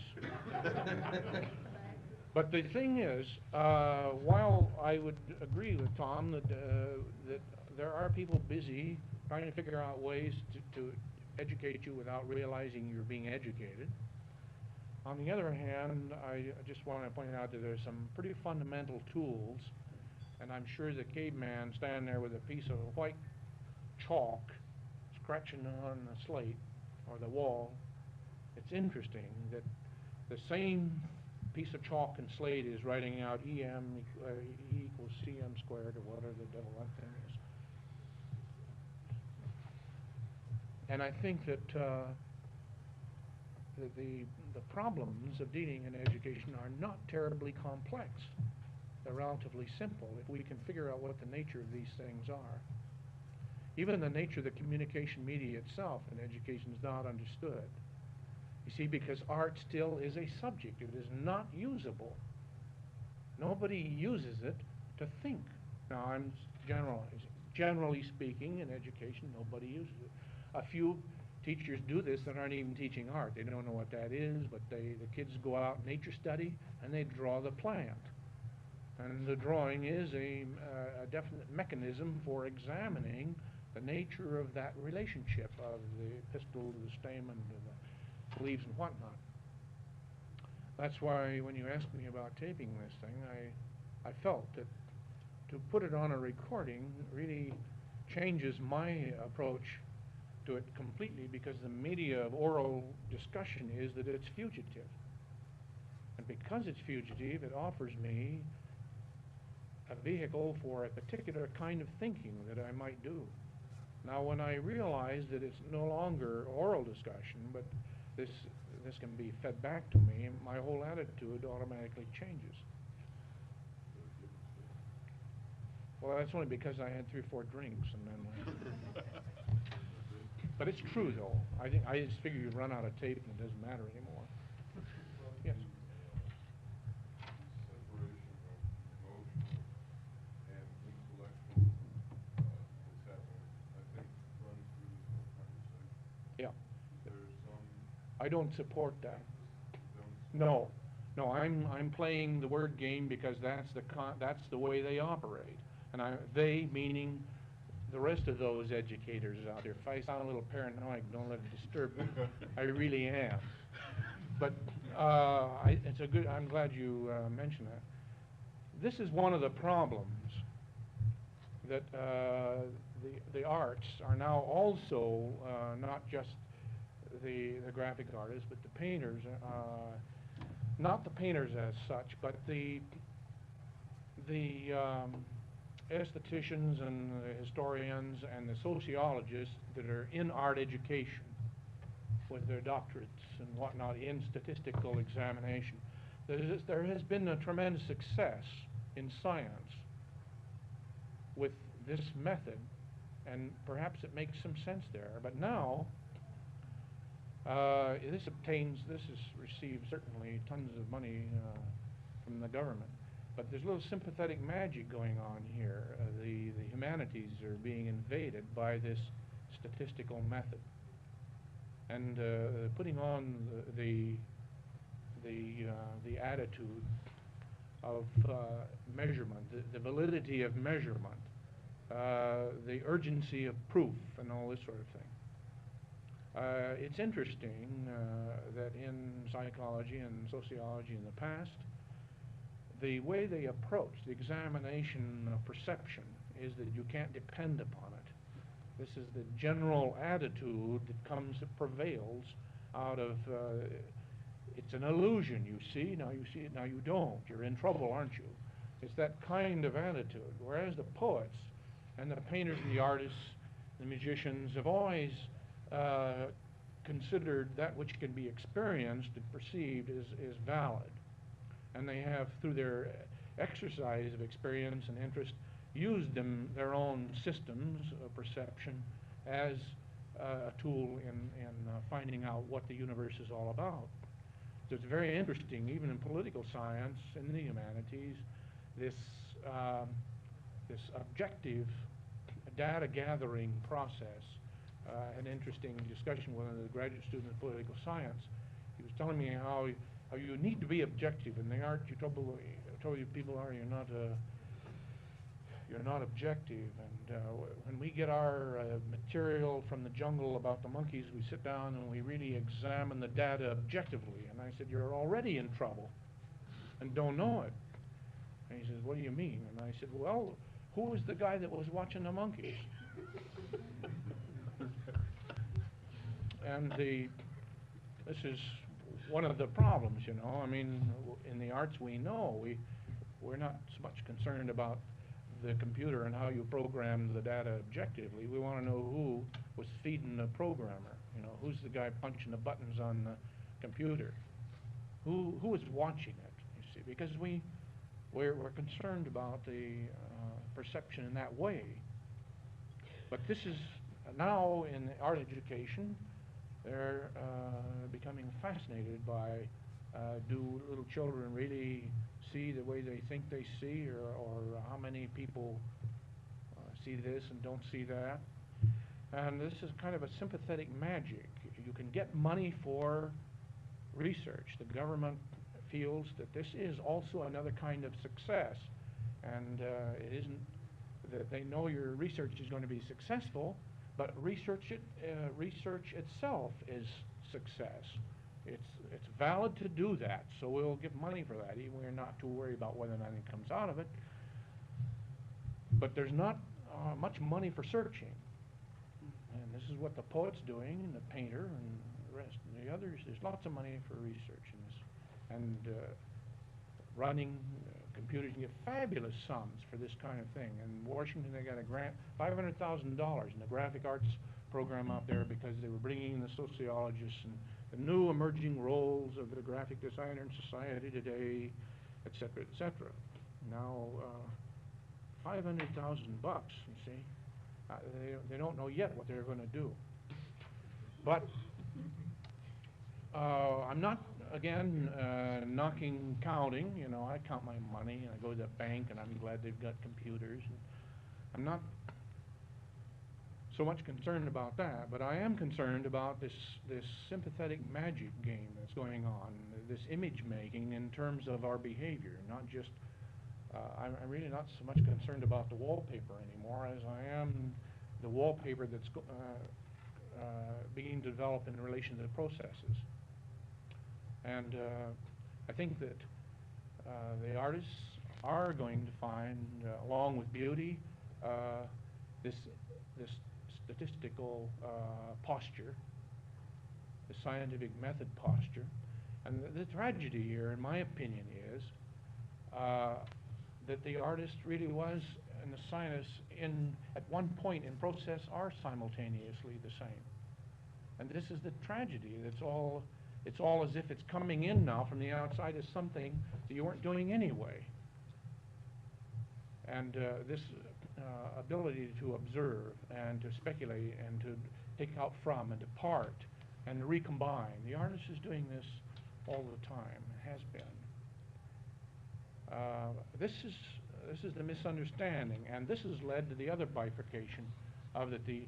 S2: But the thing is, while I would agree with Tom that there are people busy trying to figure out ways to educate you without realizing you're being educated, on the other hand, I just want to point out that there's some pretty fundamental tools, and I'm sure the caveman standing there with a piece of white chalk scratching on the slate or the wall, it's interesting that the same piece of chalk and slate is writing out E equals CM squared or whatever the devil that thing is. And I think that the problems of dealing in education are not terribly complex. They're relatively simple if we can figure out what the nature of these things are. Even the nature of the communication media itself in education is not understood. You see, because art still is a subject. It is not usable. Nobody uses it to think. Now, I'm generalizing. Generally speaking, in education, nobody uses it. A few teachers do this that aren't even teaching art. They don't know what that is, but the kids go out nature study and they draw the plant. And the drawing is a definite mechanism for examining the nature of that relationship of the pistil to the stamen to the leaves and whatnot. That's why when you asked me about taping this thing, I felt that to put it on a recording really changes my approach to it completely, because the media of oral discussion is that it's fugitive. And because it's fugitive, it offers me a vehicle for a particular kind of thinking that I might do. Now, when I realize that it's no longer oral discussion, but this can be fed back to me, my whole attitude automatically changes. Well, that's only because I had 3 or 4 drinks, and then. But it's true, though. I just figure you run out of tape and it doesn't matter anymore. Yes.
S3: Separation of emotional and intellectual, what's happening, I think, runs through this whole conversation.
S2: Yeah.
S3: There's some.
S2: I don't support that.
S3: Don't.
S2: No, I'm playing the word game because that's the way they operate, and they meaning the rest of those educators out there. If I sound a little paranoid, don't let it disturb me. I really am. But I'm glad you mentioned that. This is one of the problems that the arts are now also not just the graphic artists, but the painters. Not the painters as such, but the aestheticians and the historians and the sociologists that are in art education with their doctorates and whatnot in statistical examination. There has been a tremendous success in science with this method, and perhaps it makes some sense there. But now, this has received certainly tons of money from the government. But there's a little sympathetic magic going on here. The humanities are being invaded by this statistical method, and putting on the attitude of measurement, the validity of measurement, the urgency of proof, and all this sort of thing. It's interesting that in psychology and sociology in the past, the way they approach the examination of perception is that you can't depend upon it. This is the general attitude that prevails out of, it's an illusion, you see it, now you don't. You're in trouble, aren't you? It's that kind of attitude. Whereas the poets and the painters and the artists, the musicians have always considered that which can be experienced and perceived as valid. And they have, through their exercise of experience and interest, used their own systems of perception as a tool in finding out what the universe is all about. So it's very interesting, even in political science, in the humanities, this objective data gathering process. An interesting discussion with a graduate student in political science. He was telling me how you need to be objective, and they aren't. You people are. You're not objective. And when we get our material from the jungle about the monkeys, we sit down and we really examine the data objectively. And I said, you're already in trouble and don't know it. And he says, what do you mean? And I said, well, who was the guy that was watching the monkeys? And this is one of the problems, you know. I mean, in the arts we know we're not so much concerned about the computer and how you program the data objectively. We want to know who was feeding the programmer. You know, who's the guy punching the buttons on the computer? Who is watching it? You see, because we're concerned about the perception in that way. But this is now in art education. They're becoming fascinated by do little children really see the way they think they see, or how many people see this and don't see that. And this is kind of a sympathetic magic. You can get money for research. The government feels that this is also another kind of success, and it isn't that they know your research is going to be successful, but research itself is success. It's valid to do that, so we'll give money for that. Even we're not too worried about whether anything comes out of it. But there's not much money for searching, and this is what the poet's doing, and the painter, and the rest, and the others. There's lots of money for research in this, and running computers can get fabulous sums for this kind of thing. In Washington, they got a grant, $500,000 in the graphic arts program out there, because they were bringing in the sociologists and the new emerging roles of the graphic designer in society today, et cetera, et cetera. Now, $500,000, you see. They don't know yet what they're going to do. But I'm not, again, knocking counting. You know, I count my money, and I go to the bank, and I'm glad they've got computers. And I'm not so much concerned about that, but I am concerned about this sympathetic magic game that's going on, this image making in terms of our behavior, not just, I'm really not so much concerned about the wallpaper anymore as I am the wallpaper that's being developed in relation to the processes. And I think that the artists are going to find, along with beauty, this statistical posture, the scientific method posture. And the tragedy here, in my opinion, is that the artist really was, and the scientists at one point in process are simultaneously the same. And this is the tragedy. It's all as if it's coming in now from the outside as something that you weren't doing anyway. And this ability to observe and to speculate and to take out from and depart and recombine. The artist is doing this all the time, has been. This is the misunderstanding, and this has led to the other bifurcation of that the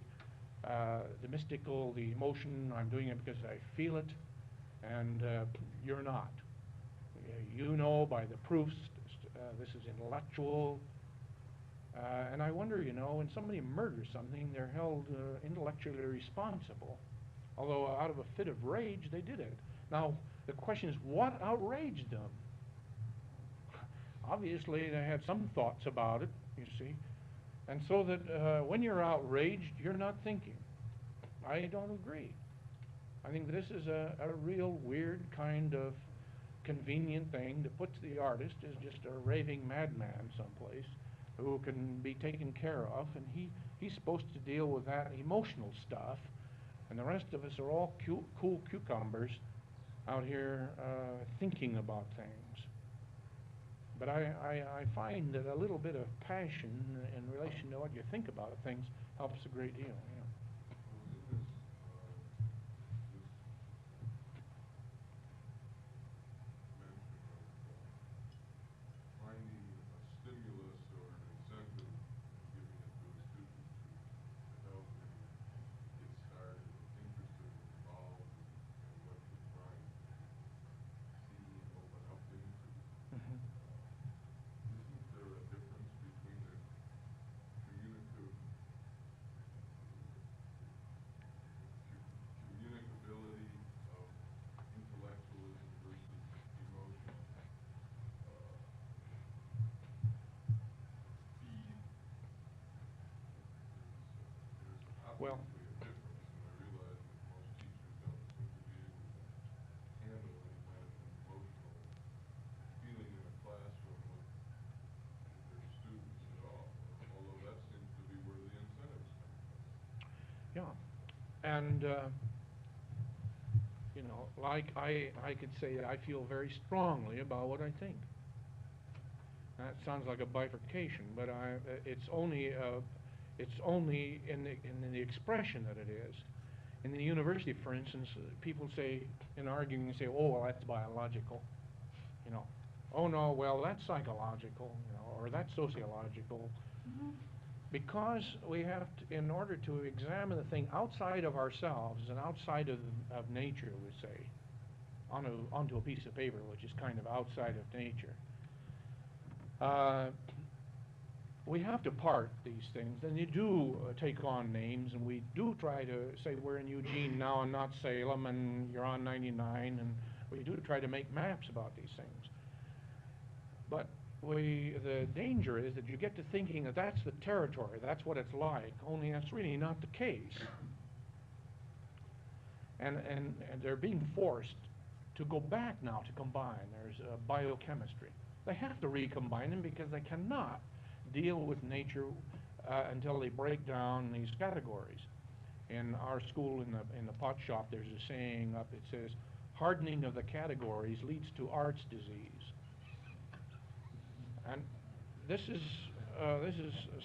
S2: mystical, the emotion. I'm doing it because I feel it, and you're not. You know by the proofs. This is intellectual. And I wonder, you know, when somebody murders something, they're held intellectually responsible. Although out of a fit of rage, they did it. Now, the question is, what outraged them? Obviously, they had some thoughts about it, you see. And so that when you're outraged, you're not thinking. I don't agree. I think this is a real weird kind of convenient thing to put to the artist as just a raving madman someplace who can be taken care of, and he's supposed to deal with that emotional stuff, and the rest of us are all cool cucumbers out here thinking about things. But I find that a little bit of passion in relation to what you think about things helps a great deal. Yeah.
S3: Finding a stimulus or an incentive, giving it to a student to
S2: Well-
S3: obviously a difference, and I realize that most teachers don't seem to be able to handle any kind of emotional feeling in a classroom with their students at all, although that seems to be where the incentives come from.
S2: Yeah, and, you know, like I could say that I feel very strongly about what I think. That sounds like a bifurcation, but it's only in the expression that it is. In the university, for instance, people say, in arguing, they say, oh, well, that's biological, you know. Oh, no, well, that's psychological, you know, or that's sociological. Because we have to, in order to examine the thing outside of ourselves and outside of nature, we say, onto a piece of paper, which is kind of outside of nature, we have to part these things, and you do take on names, and we do try to say we're in Eugene now and not Salem, and you're on 99, and we do try to make maps about these things. But the danger is that you get to thinking that that's the territory, that's what it's like, only that's really not the case. And they're being forced to go back now to combine. There's biochemistry. They have to recombine them because they cannot deal with nature until they break down these categories. In our school, in the pot shop, there's a saying up, it says, hardening of the categories leads to arts disease. And this is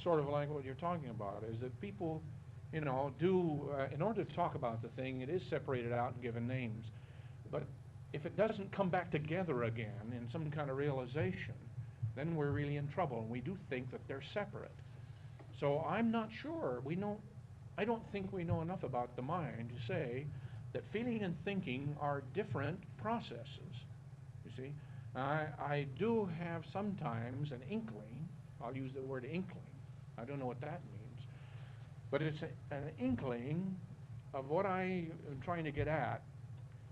S2: sort of like what you're talking about, is that people, you know, in order to talk about the thing, it is separated out and given names. But if it doesn't come back together again in some kind of realization, then we're really in trouble, and we do think that they're separate. So I'm not sure. I don't think we know enough about the mind to say that feeling and thinking are different processes, you see. I do have sometimes an inkling, I'll use the word inkling, I don't know what that means, but it's an inkling of what I am trying to get at.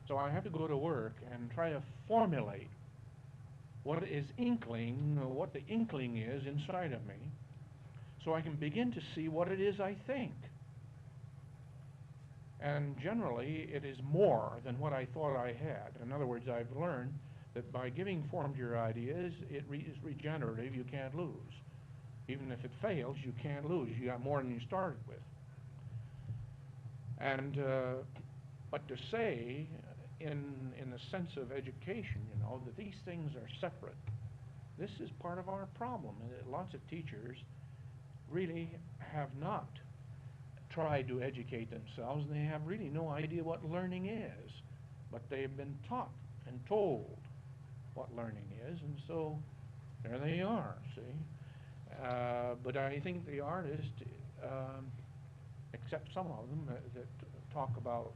S2: So I have to go to work and try to formulate what the inkling is inside of me, so I can begin to see what it is I think. And generally, it is more than what I thought I had. In other words, I've learned that by giving form to your ideas, it is regenerative, you can't lose. Even if it fails, you can't lose. You got more than you started with. And, but to say, in the sense of education, you know, that these things are separate, this is part of our problem. And that lots of teachers really have not tried to educate themselves, and they have really no idea what learning is. But they've been taught and told what learning is, and so there they are, see. But I think the artists, except some of them that talk about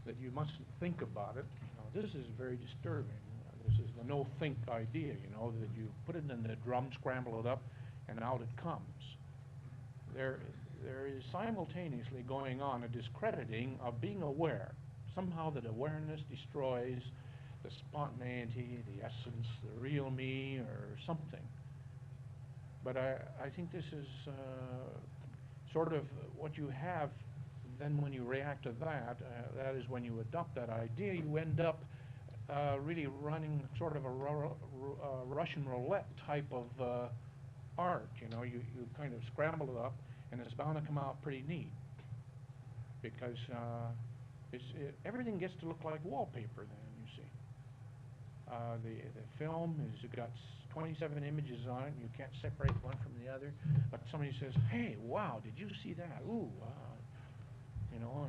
S2: that you mustn't think about it, you know, this is very disturbing. This is the no-think idea, you know, that you put it in the drum, scramble it up, and out it comes. There is simultaneously going on a discrediting of being aware. Somehow that awareness destroys the spontaneity, the essence, the real me, or something. But I think this is sort of what you have. Then when you react to that, that is when you adopt that idea, you end up really running sort of a Russian roulette type of art. You know, you kind of scramble it up, and it's bound to come out pretty neat, because everything gets to look like wallpaper then, you see. The film has got 27 images on it, and you can't separate one from the other, but somebody says, hey, wow, did you see that? Ooh, you know,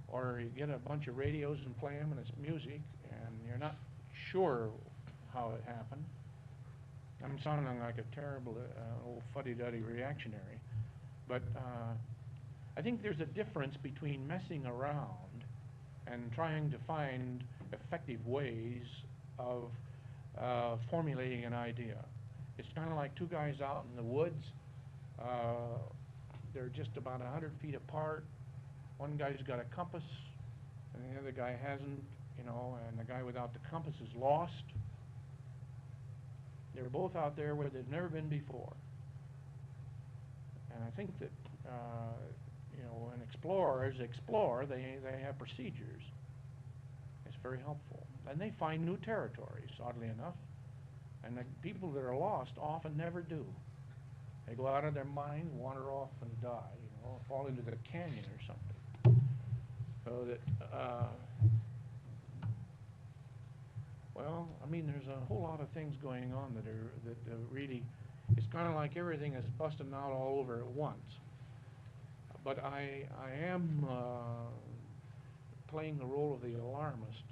S2: or you get a bunch of radios and play them, and it's music, and you're not sure how it happened. I'm sounding like a terrible old fuddy-duddy reactionary, but I think there's a difference between messing around and trying to find effective ways of formulating an idea. It's kind of like two guys out in the woods. They're just about 100 feet apart. One guy's got a compass, and the other guy hasn't, you know, and the guy without the compass is lost. They're both out there where they've never been before.
S9: And I think that, you know, when explorers explore, they have procedures. It's very helpful. And they find new territories, oddly enough. And the people that are lost often never do. They go out of their mind, wander off and die, you know, fall into the canyon or something. So that, well, I mean, there's a whole lot of things going on that really, it's kind of like everything is busting out all over at once. But I am playing the role of the alarmist.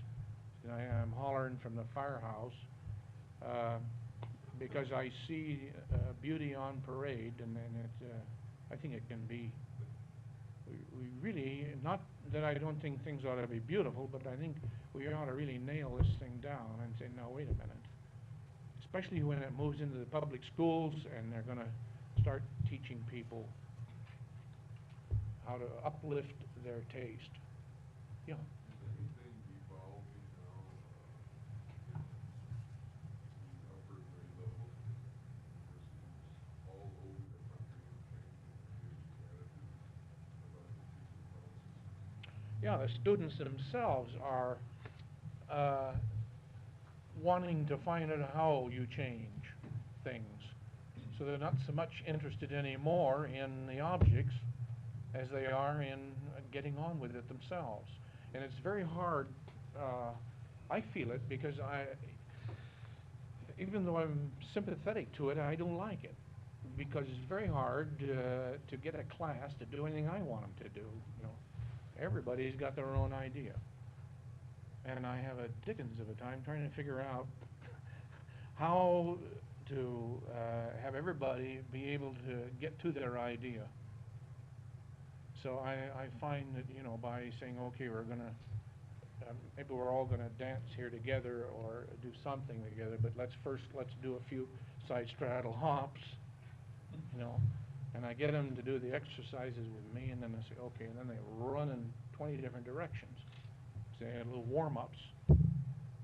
S9: And I am hollering from the firehouse because I see beauty on parade, and I think it can be. We really, not that I don't think things ought to be beautiful, but I think we ought to really nail this thing down and say, no, wait a minute. Especially when it moves into the public schools and they're going to start teaching people how to uplift their taste. Yeah.
S3: Is anything evolving now in the upper grade levels of universities all over the country and changing the attitudes about the teaching process?
S9: Yeah, the students themselves are wanting to find out how you change things. So they're not so much interested anymore in the objects as they are in getting on with it themselves. And it's very hard, I feel it, because even though I'm sympathetic to it, I don't like it. Because it's very hard to get a class to do anything I want them to do, you know. Everybody's got their own idea. And I have a dickens of a time trying to figure out how to have everybody be able to get to their idea. So I find that, you know, by saying, okay, we're going to, maybe we're all going to dance here together or do something together, but let's do a few side straddle hops, you know. And I get them to do the exercises with me, and then I say, okay, and then they run in 20 different directions. Say little warm-ups.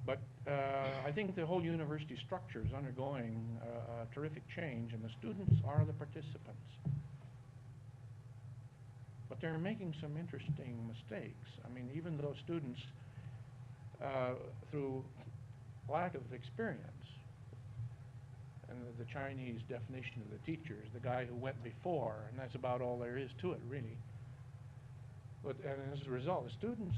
S9: But I think the whole university structure is undergoing a terrific change, and the students are the participants. But they're making some interesting mistakes. I mean, even though students, through lack of experience, and the Chinese definition of the teacher is the guy who went before, and that's about all there is to it, really. But and as a result, the students,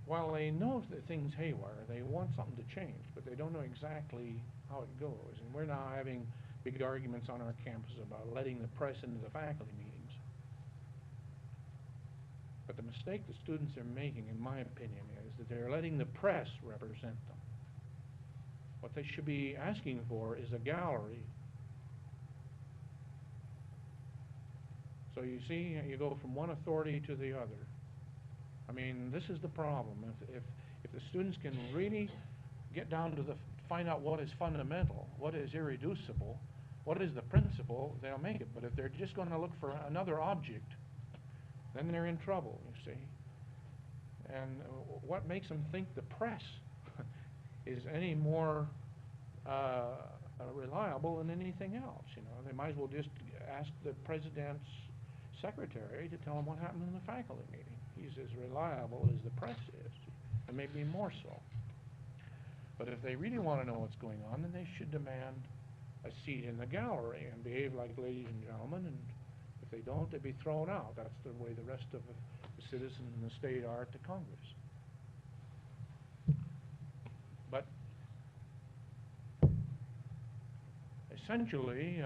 S9: while they know that things haywire, they want something to change, but they don't know exactly how it goes. And we're now having big arguments on our campus about letting the press into the faculty meetings. But the mistake the students are making, in my opinion, is that they're letting the press represent them. What they should be asking for is a gallery. So you see, you go from one authority to the other. I mean, this is the problem. If the students can really get down to find out what is fundamental, what is irreducible, what is the principle, they'll make it. But if they're just going to look for another object, then they're in trouble, you see. And what makes them think the press is any more reliable than anything else, you know? They might as well just ask the president's secretary to tell them what happened in the faculty meeting. He's as reliable as the press is, and maybe more so. But if they really want to know what's going on, then they should demand a seat in the gallery and behave like ladies and gentlemen, and if they don't, they'd be thrown out. That's the way the rest of the citizens in the state are at the Congress. But essentially,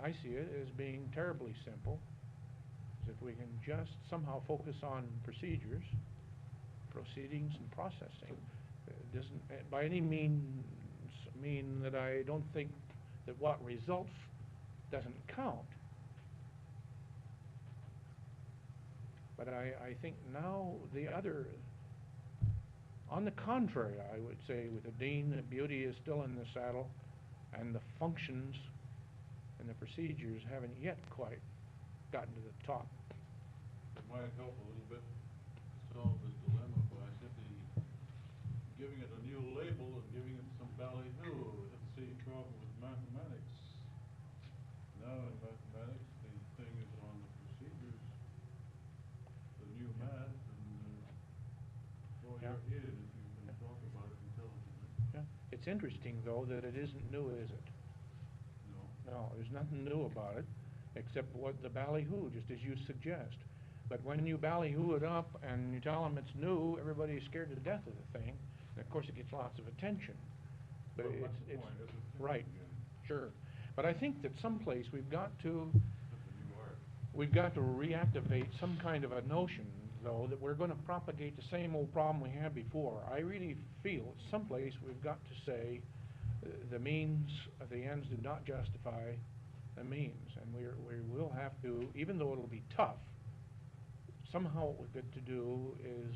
S9: I see it as being terribly simple. If we can just somehow focus on procedures, proceedings, and processing, it doesn't by any means mean that I don't think that what results doesn't count. But I think now on the contrary, I would say with the dean, the beauty is still in the saddle, and the functions and the procedures haven't yet quite gotten to the top.
S1: It might help a little bit to solve this dilemma by simply giving it a new label and giving it some ballyhoo. We have the same problem with mathematics. now in mathematics, the thing is on the procedures, the new math, and, boy,
S9: Yeah.
S1: you're hit if you can talk about it intelligently.
S9: Yeah. It's interesting, though, that it isn't new, is it?
S1: No.
S9: No, there's nothing new about it, except what the ballyhoo, just as you suggest. But when you ballyhoo it up and you tell them it's new, everybody's scared to death of the thing. And of course, it gets lots of attention. But
S1: Well, that's
S9: it's,
S1: the point, isn't it?
S9: right,
S1: Yeah.
S9: sure. But I think that someplace we've got to,
S1: That's a new art.
S9: we've got to reactivate some kind of a notion, though, that we're gonna propagate the same old problem we had before. I really feel at someplace we've got to say, the means, the ends do not justify the means. And we will have to, even though it'll be tough, somehow what we've got to do is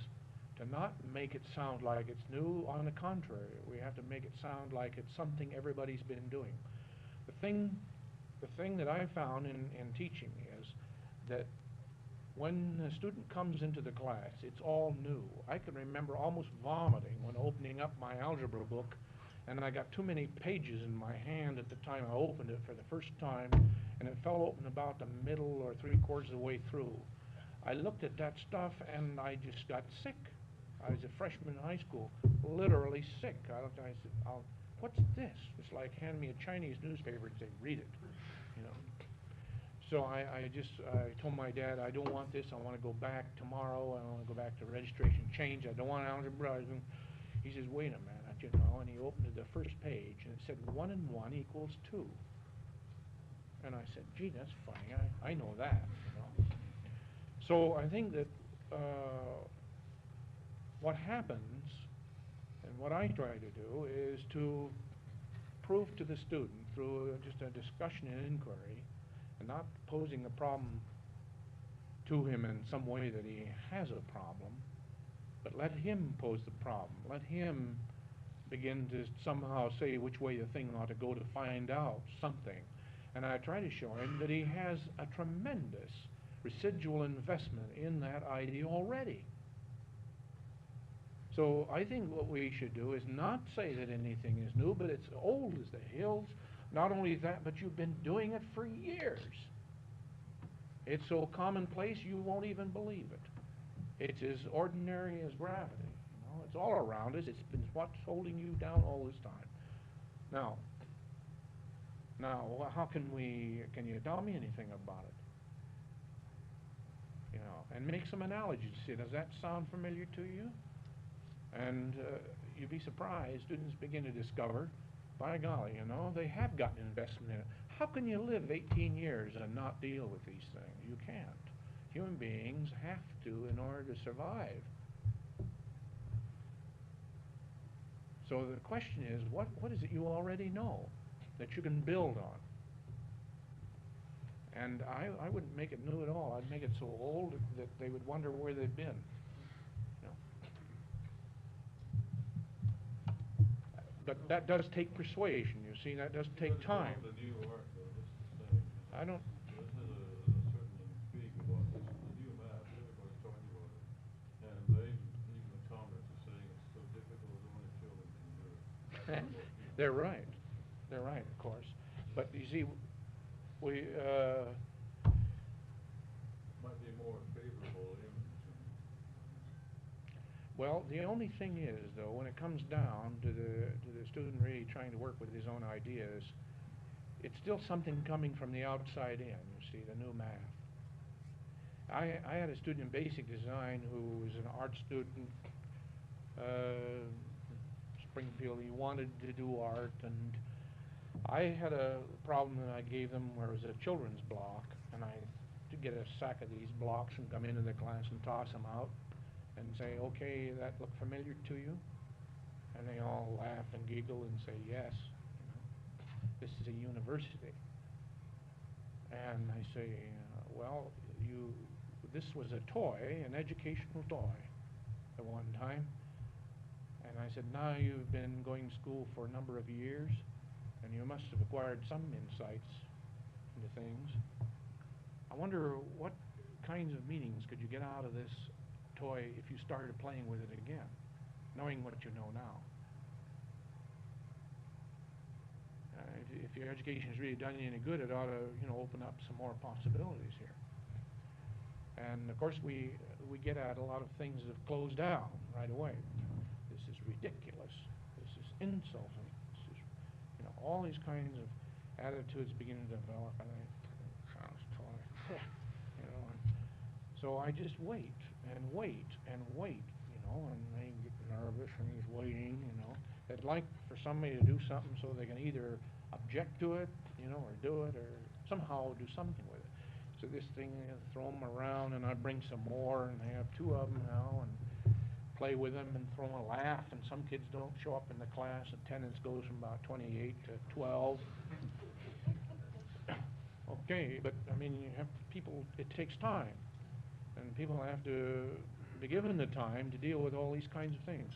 S9: to not make it sound like it's new. On the contrary, we have to make it sound like it's something everybody's been doing. The thing that I found in teaching is that when a student comes into the class, it's all new. I can remember almost vomiting when opening up my algebra book, and I got too many pages in my hand at the time I opened it for the first time, and it fell open about the middle or three-quarters of the way through. I looked at that stuff and I just got sick. I was a freshman in high school, literally sick. I looked and I said, what's this? It's like hand me a Chinese newspaper and say, read it, you know. So I told my dad, I don't want this. I want to go back tomorrow. I want to go back to registration change. I don't want algebra. He says, wait a minute, you know, and he opened the first page and it said 1 and 1 equals 2. And I said, gee, that's funny. I know that, you know. So I think that what happens, and what I try to do, is to prove to the student through just a discussion and inquiry, and not posing the problem to him in some way that he has a problem, but let him pose the problem. Let him begin to somehow say which way the thing ought to go to find out something. And I try to show him that he has a tremendous residual investment in that idea already. So I think what we should do is not say that anything is new, but it's old as the hills. Not only that, but you've been doing it for years. It's so commonplace you won't even believe it. It's as ordinary as gravity. You know, it's all around us. It's been what's holding you down all this time. Now, how can you tell me anything about it? You know, and make some analogies. See, does that sound familiar to you? And you'd be surprised, students begin to discover, by golly, you know, they have gotten investment in it. How can you live 18 years and not deal with these things? You can't. Human beings have to in order to survive. So the question is, what is it you already know that you can build on? And I wouldn't make it new at all. I'd make it so old that they would wonder where they've been. You know? But that does take persuasion, you see. That does take time.
S1: The new art, though, this is the thing.
S9: I don't...
S1: This has a certain intrigue about this. The new math, everybody's talking about it. And they, even the comments are saying it's so difficult that only children can do it.
S9: They're right. They're right, of course. But you see, we...
S1: Might be more favorable image.
S9: Well, the only thing is, though, when it comes down to the student really trying to work with his own ideas, it's still something coming from the outside in, you see, the new math. I had a student in basic design who was an art student, Springfield. He wanted to do art, and I had a problem that I gave them where it was a children's block, and I to get a sack of these blocks and come into the class and toss them out and say, okay, that look familiar to you? And they all laugh and giggle and say, yes, you know, this is a university. And I say, well, this was a toy, an educational toy at one time. And I said, now you've been going to school for a number of years, and you must have acquired some insights into things. I wonder what kinds of meanings could you get out of this toy if you started playing with it again, knowing what you know now. If if your education has really done you any good, it ought to, you know, open up some more possibilities here. And of course, we get at a lot of things that have closed down right away. This is ridiculous. This is insulting. This is, you know, all these kinds of attitudes begin to develop, and sounds toy, you know. And so I just wait and wait and wait, you know, and they get nervous and he's waiting, you know. They'd like for somebody to do something so they can either object to it, you know, or do it, or somehow do something with it. So this thing, throw them around, and I bring some more, and I have 2 of them now, and play with them and throw them a laugh, and some kids don't show up in the class. Attendance goes from about 28 to 12. Okay, but I mean, you have people, it takes time, and people have to be given the time to deal with all these kinds of things.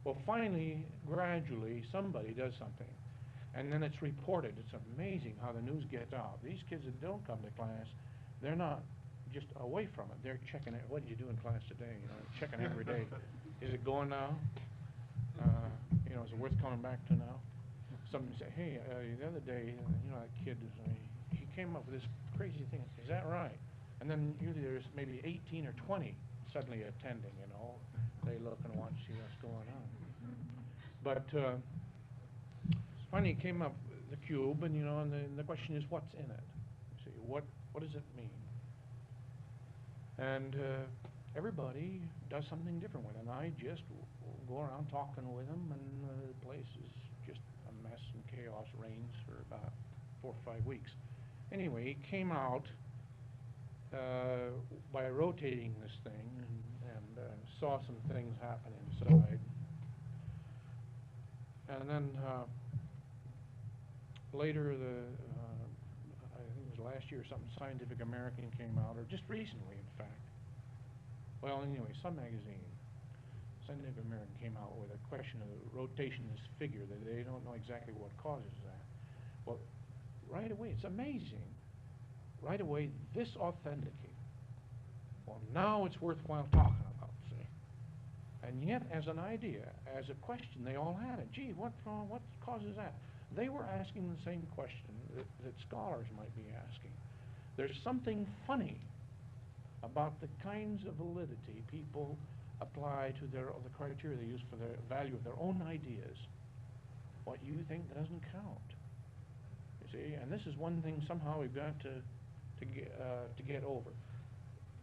S9: Well, finally, gradually, somebody does something, and then it's reported. It's amazing how the news gets out. These kids that don't come to class, they're not just away from it. They're checking it. What did you do in class today? You know, checking every day. Is it going now? You know, is it worth coming back to now? Somebody say, hey, the other day, you know, that kid, he came up with this crazy thing. Is that right? And then usually there's maybe 18 or 20 suddenly attending, you know. They look and want to see what's going on. But finally it came up the cube, and, you know, and the question is, what's in it? See, what does it mean? And everybody does something different with it. And I just go around talking with them, and the place is just a mess, and chaos reigns for about 4 or 5 weeks. Anyway, he came out by rotating this thing, and saw some things happen inside. And then later, I think it was last year or something, Scientific American came out, or just recently, in fact. Well, anyway, some magazine, Scientific American, came out with a question of rotation of this figure, that they don't know exactly what causes that. Well, right away, it's amazing. Right away, this authenticated. Well, now it's worthwhile talking about, see. And yet, as an idea, as a question, they all had it. Gee, what causes that? They were asking the same question that scholars might be asking. There's something funny about the kinds of validity people apply to the criteria they use for the value of their own ideas. What you think doesn't count. You see, and this is one thing somehow we've got to get over.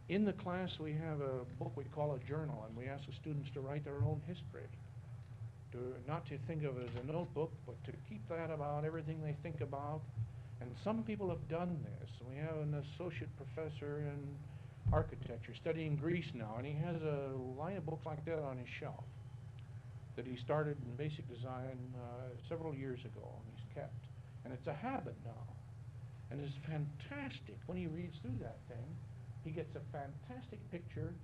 S9: In the class, we have a book we call a journal, and we ask the students to write their own history. Not to think of it as a notebook, but to keep that about everything they think about. And some people have done this. We have an associate professor in architecture studying Greece now, and he has a line of books like that on his shelf that he started in basic design several years ago, and he's kept. And it's a habit now. And it's fantastic. When he reads through that thing, he gets a fantastic picture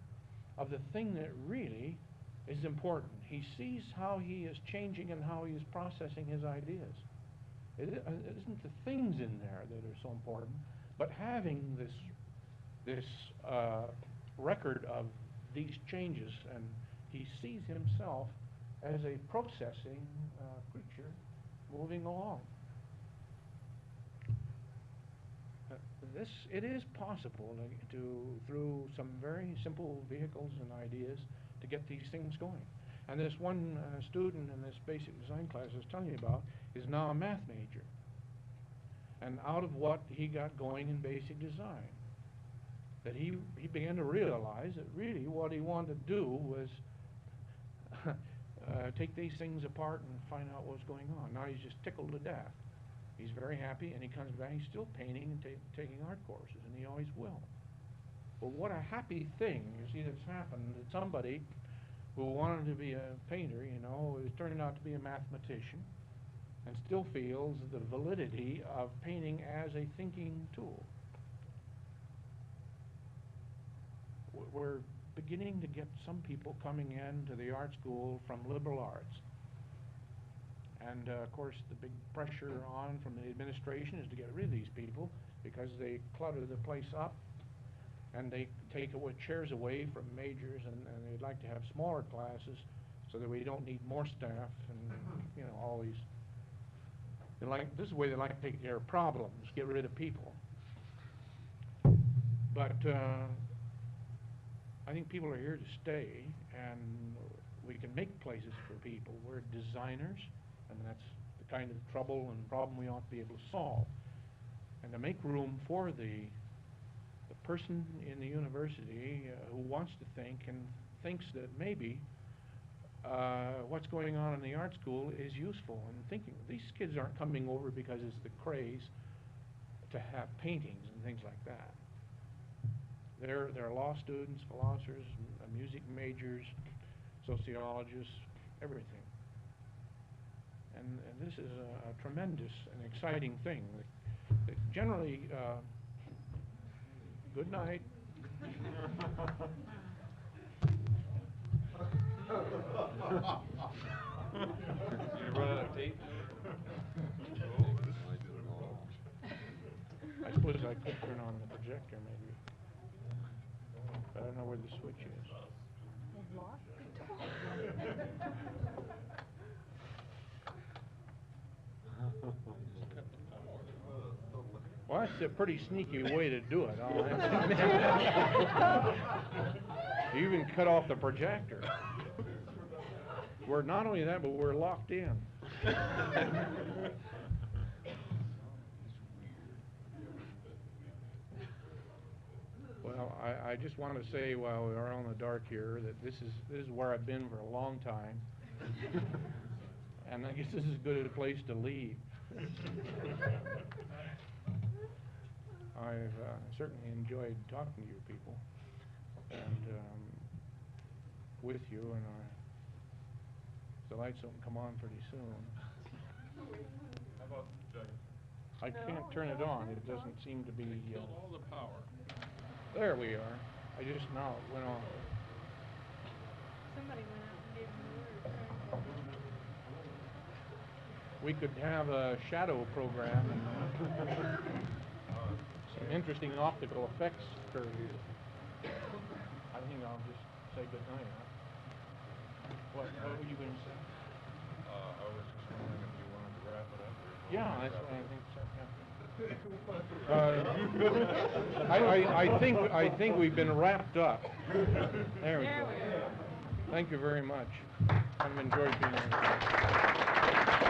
S9: of the thing that really is important. He sees how he is changing and how he is processing his ideas. It isn't the things in there that are so important, but having this record of these changes, and he sees himself as a processing creature moving along. It is possible through some very simple vehicles and ideas to get these things going. And this one student in this basic design class I was telling you about is now a math major. And out of what he got going in basic design, that he began to realize that really what he wanted to do was take these things apart and find out what's going on. Now he's just tickled to death. He's very happy, and he comes back, he's still painting and taking art courses, and he always will. Well, what a happy thing, you see, that's happened, that somebody who wanted to be a painter, you know, is turning out to be a mathematician, and still feels the validity of painting as a thinking tool. We're beginning to get some people coming into the art school from liberal arts. And of course, the big pressure on from the administration is to get rid of these people because they clutter the place up, and they take chairs away from majors, and they'd like to have smaller classes so that we don't need more staff, and you know, all these. this is the way they like to take care of problems, get rid of people. But I think people are here to stay, and we can make places for people. We're designers, and that's the kind of trouble and problem we ought to be able to solve. And to make room for the person in the university who wants to think and thinks that maybe what's going on in the art school is useful, and thinking these kids aren't coming over because it's the craze to have paintings and things like that. They're law students, philosophers, music majors, sociologists, everything. And this is a tremendous and exciting thing. That generally, good night.
S3: You run out of tape?
S9: I suppose I could turn on the projector maybe. But I don't know where the switch is. Well, that's a pretty sneaky way to do it. I'll have to admit. You even cut off the projector. We're not only that, but we're locked in. Well, I just want to say while we are on the dark here that this is where I've been for a long time. And I guess this is as good a place to leave. I've certainly enjoyed talking to you people and with you, and the lights don't come on pretty soon.
S3: How about Jack?
S9: I can't turn it on. It doesn't seem to be.
S2: Killed all the power.
S9: There we are. I just now it went on.
S7: Somebody went out and gave him the word.
S9: We could have a shadow program and some interesting optical effects curve. I think I'll just say good night. Huh? What were you going to say?
S3: I was just wondering if you wanted to wrap it up or if you
S9: Yeah,
S3: wanted
S9: that's
S3: to
S9: what I
S3: wrap it
S9: think.
S3: up.
S9: So, yeah. I think we've been wrapped up. There we go. Thank you very much. I've enjoyed being here.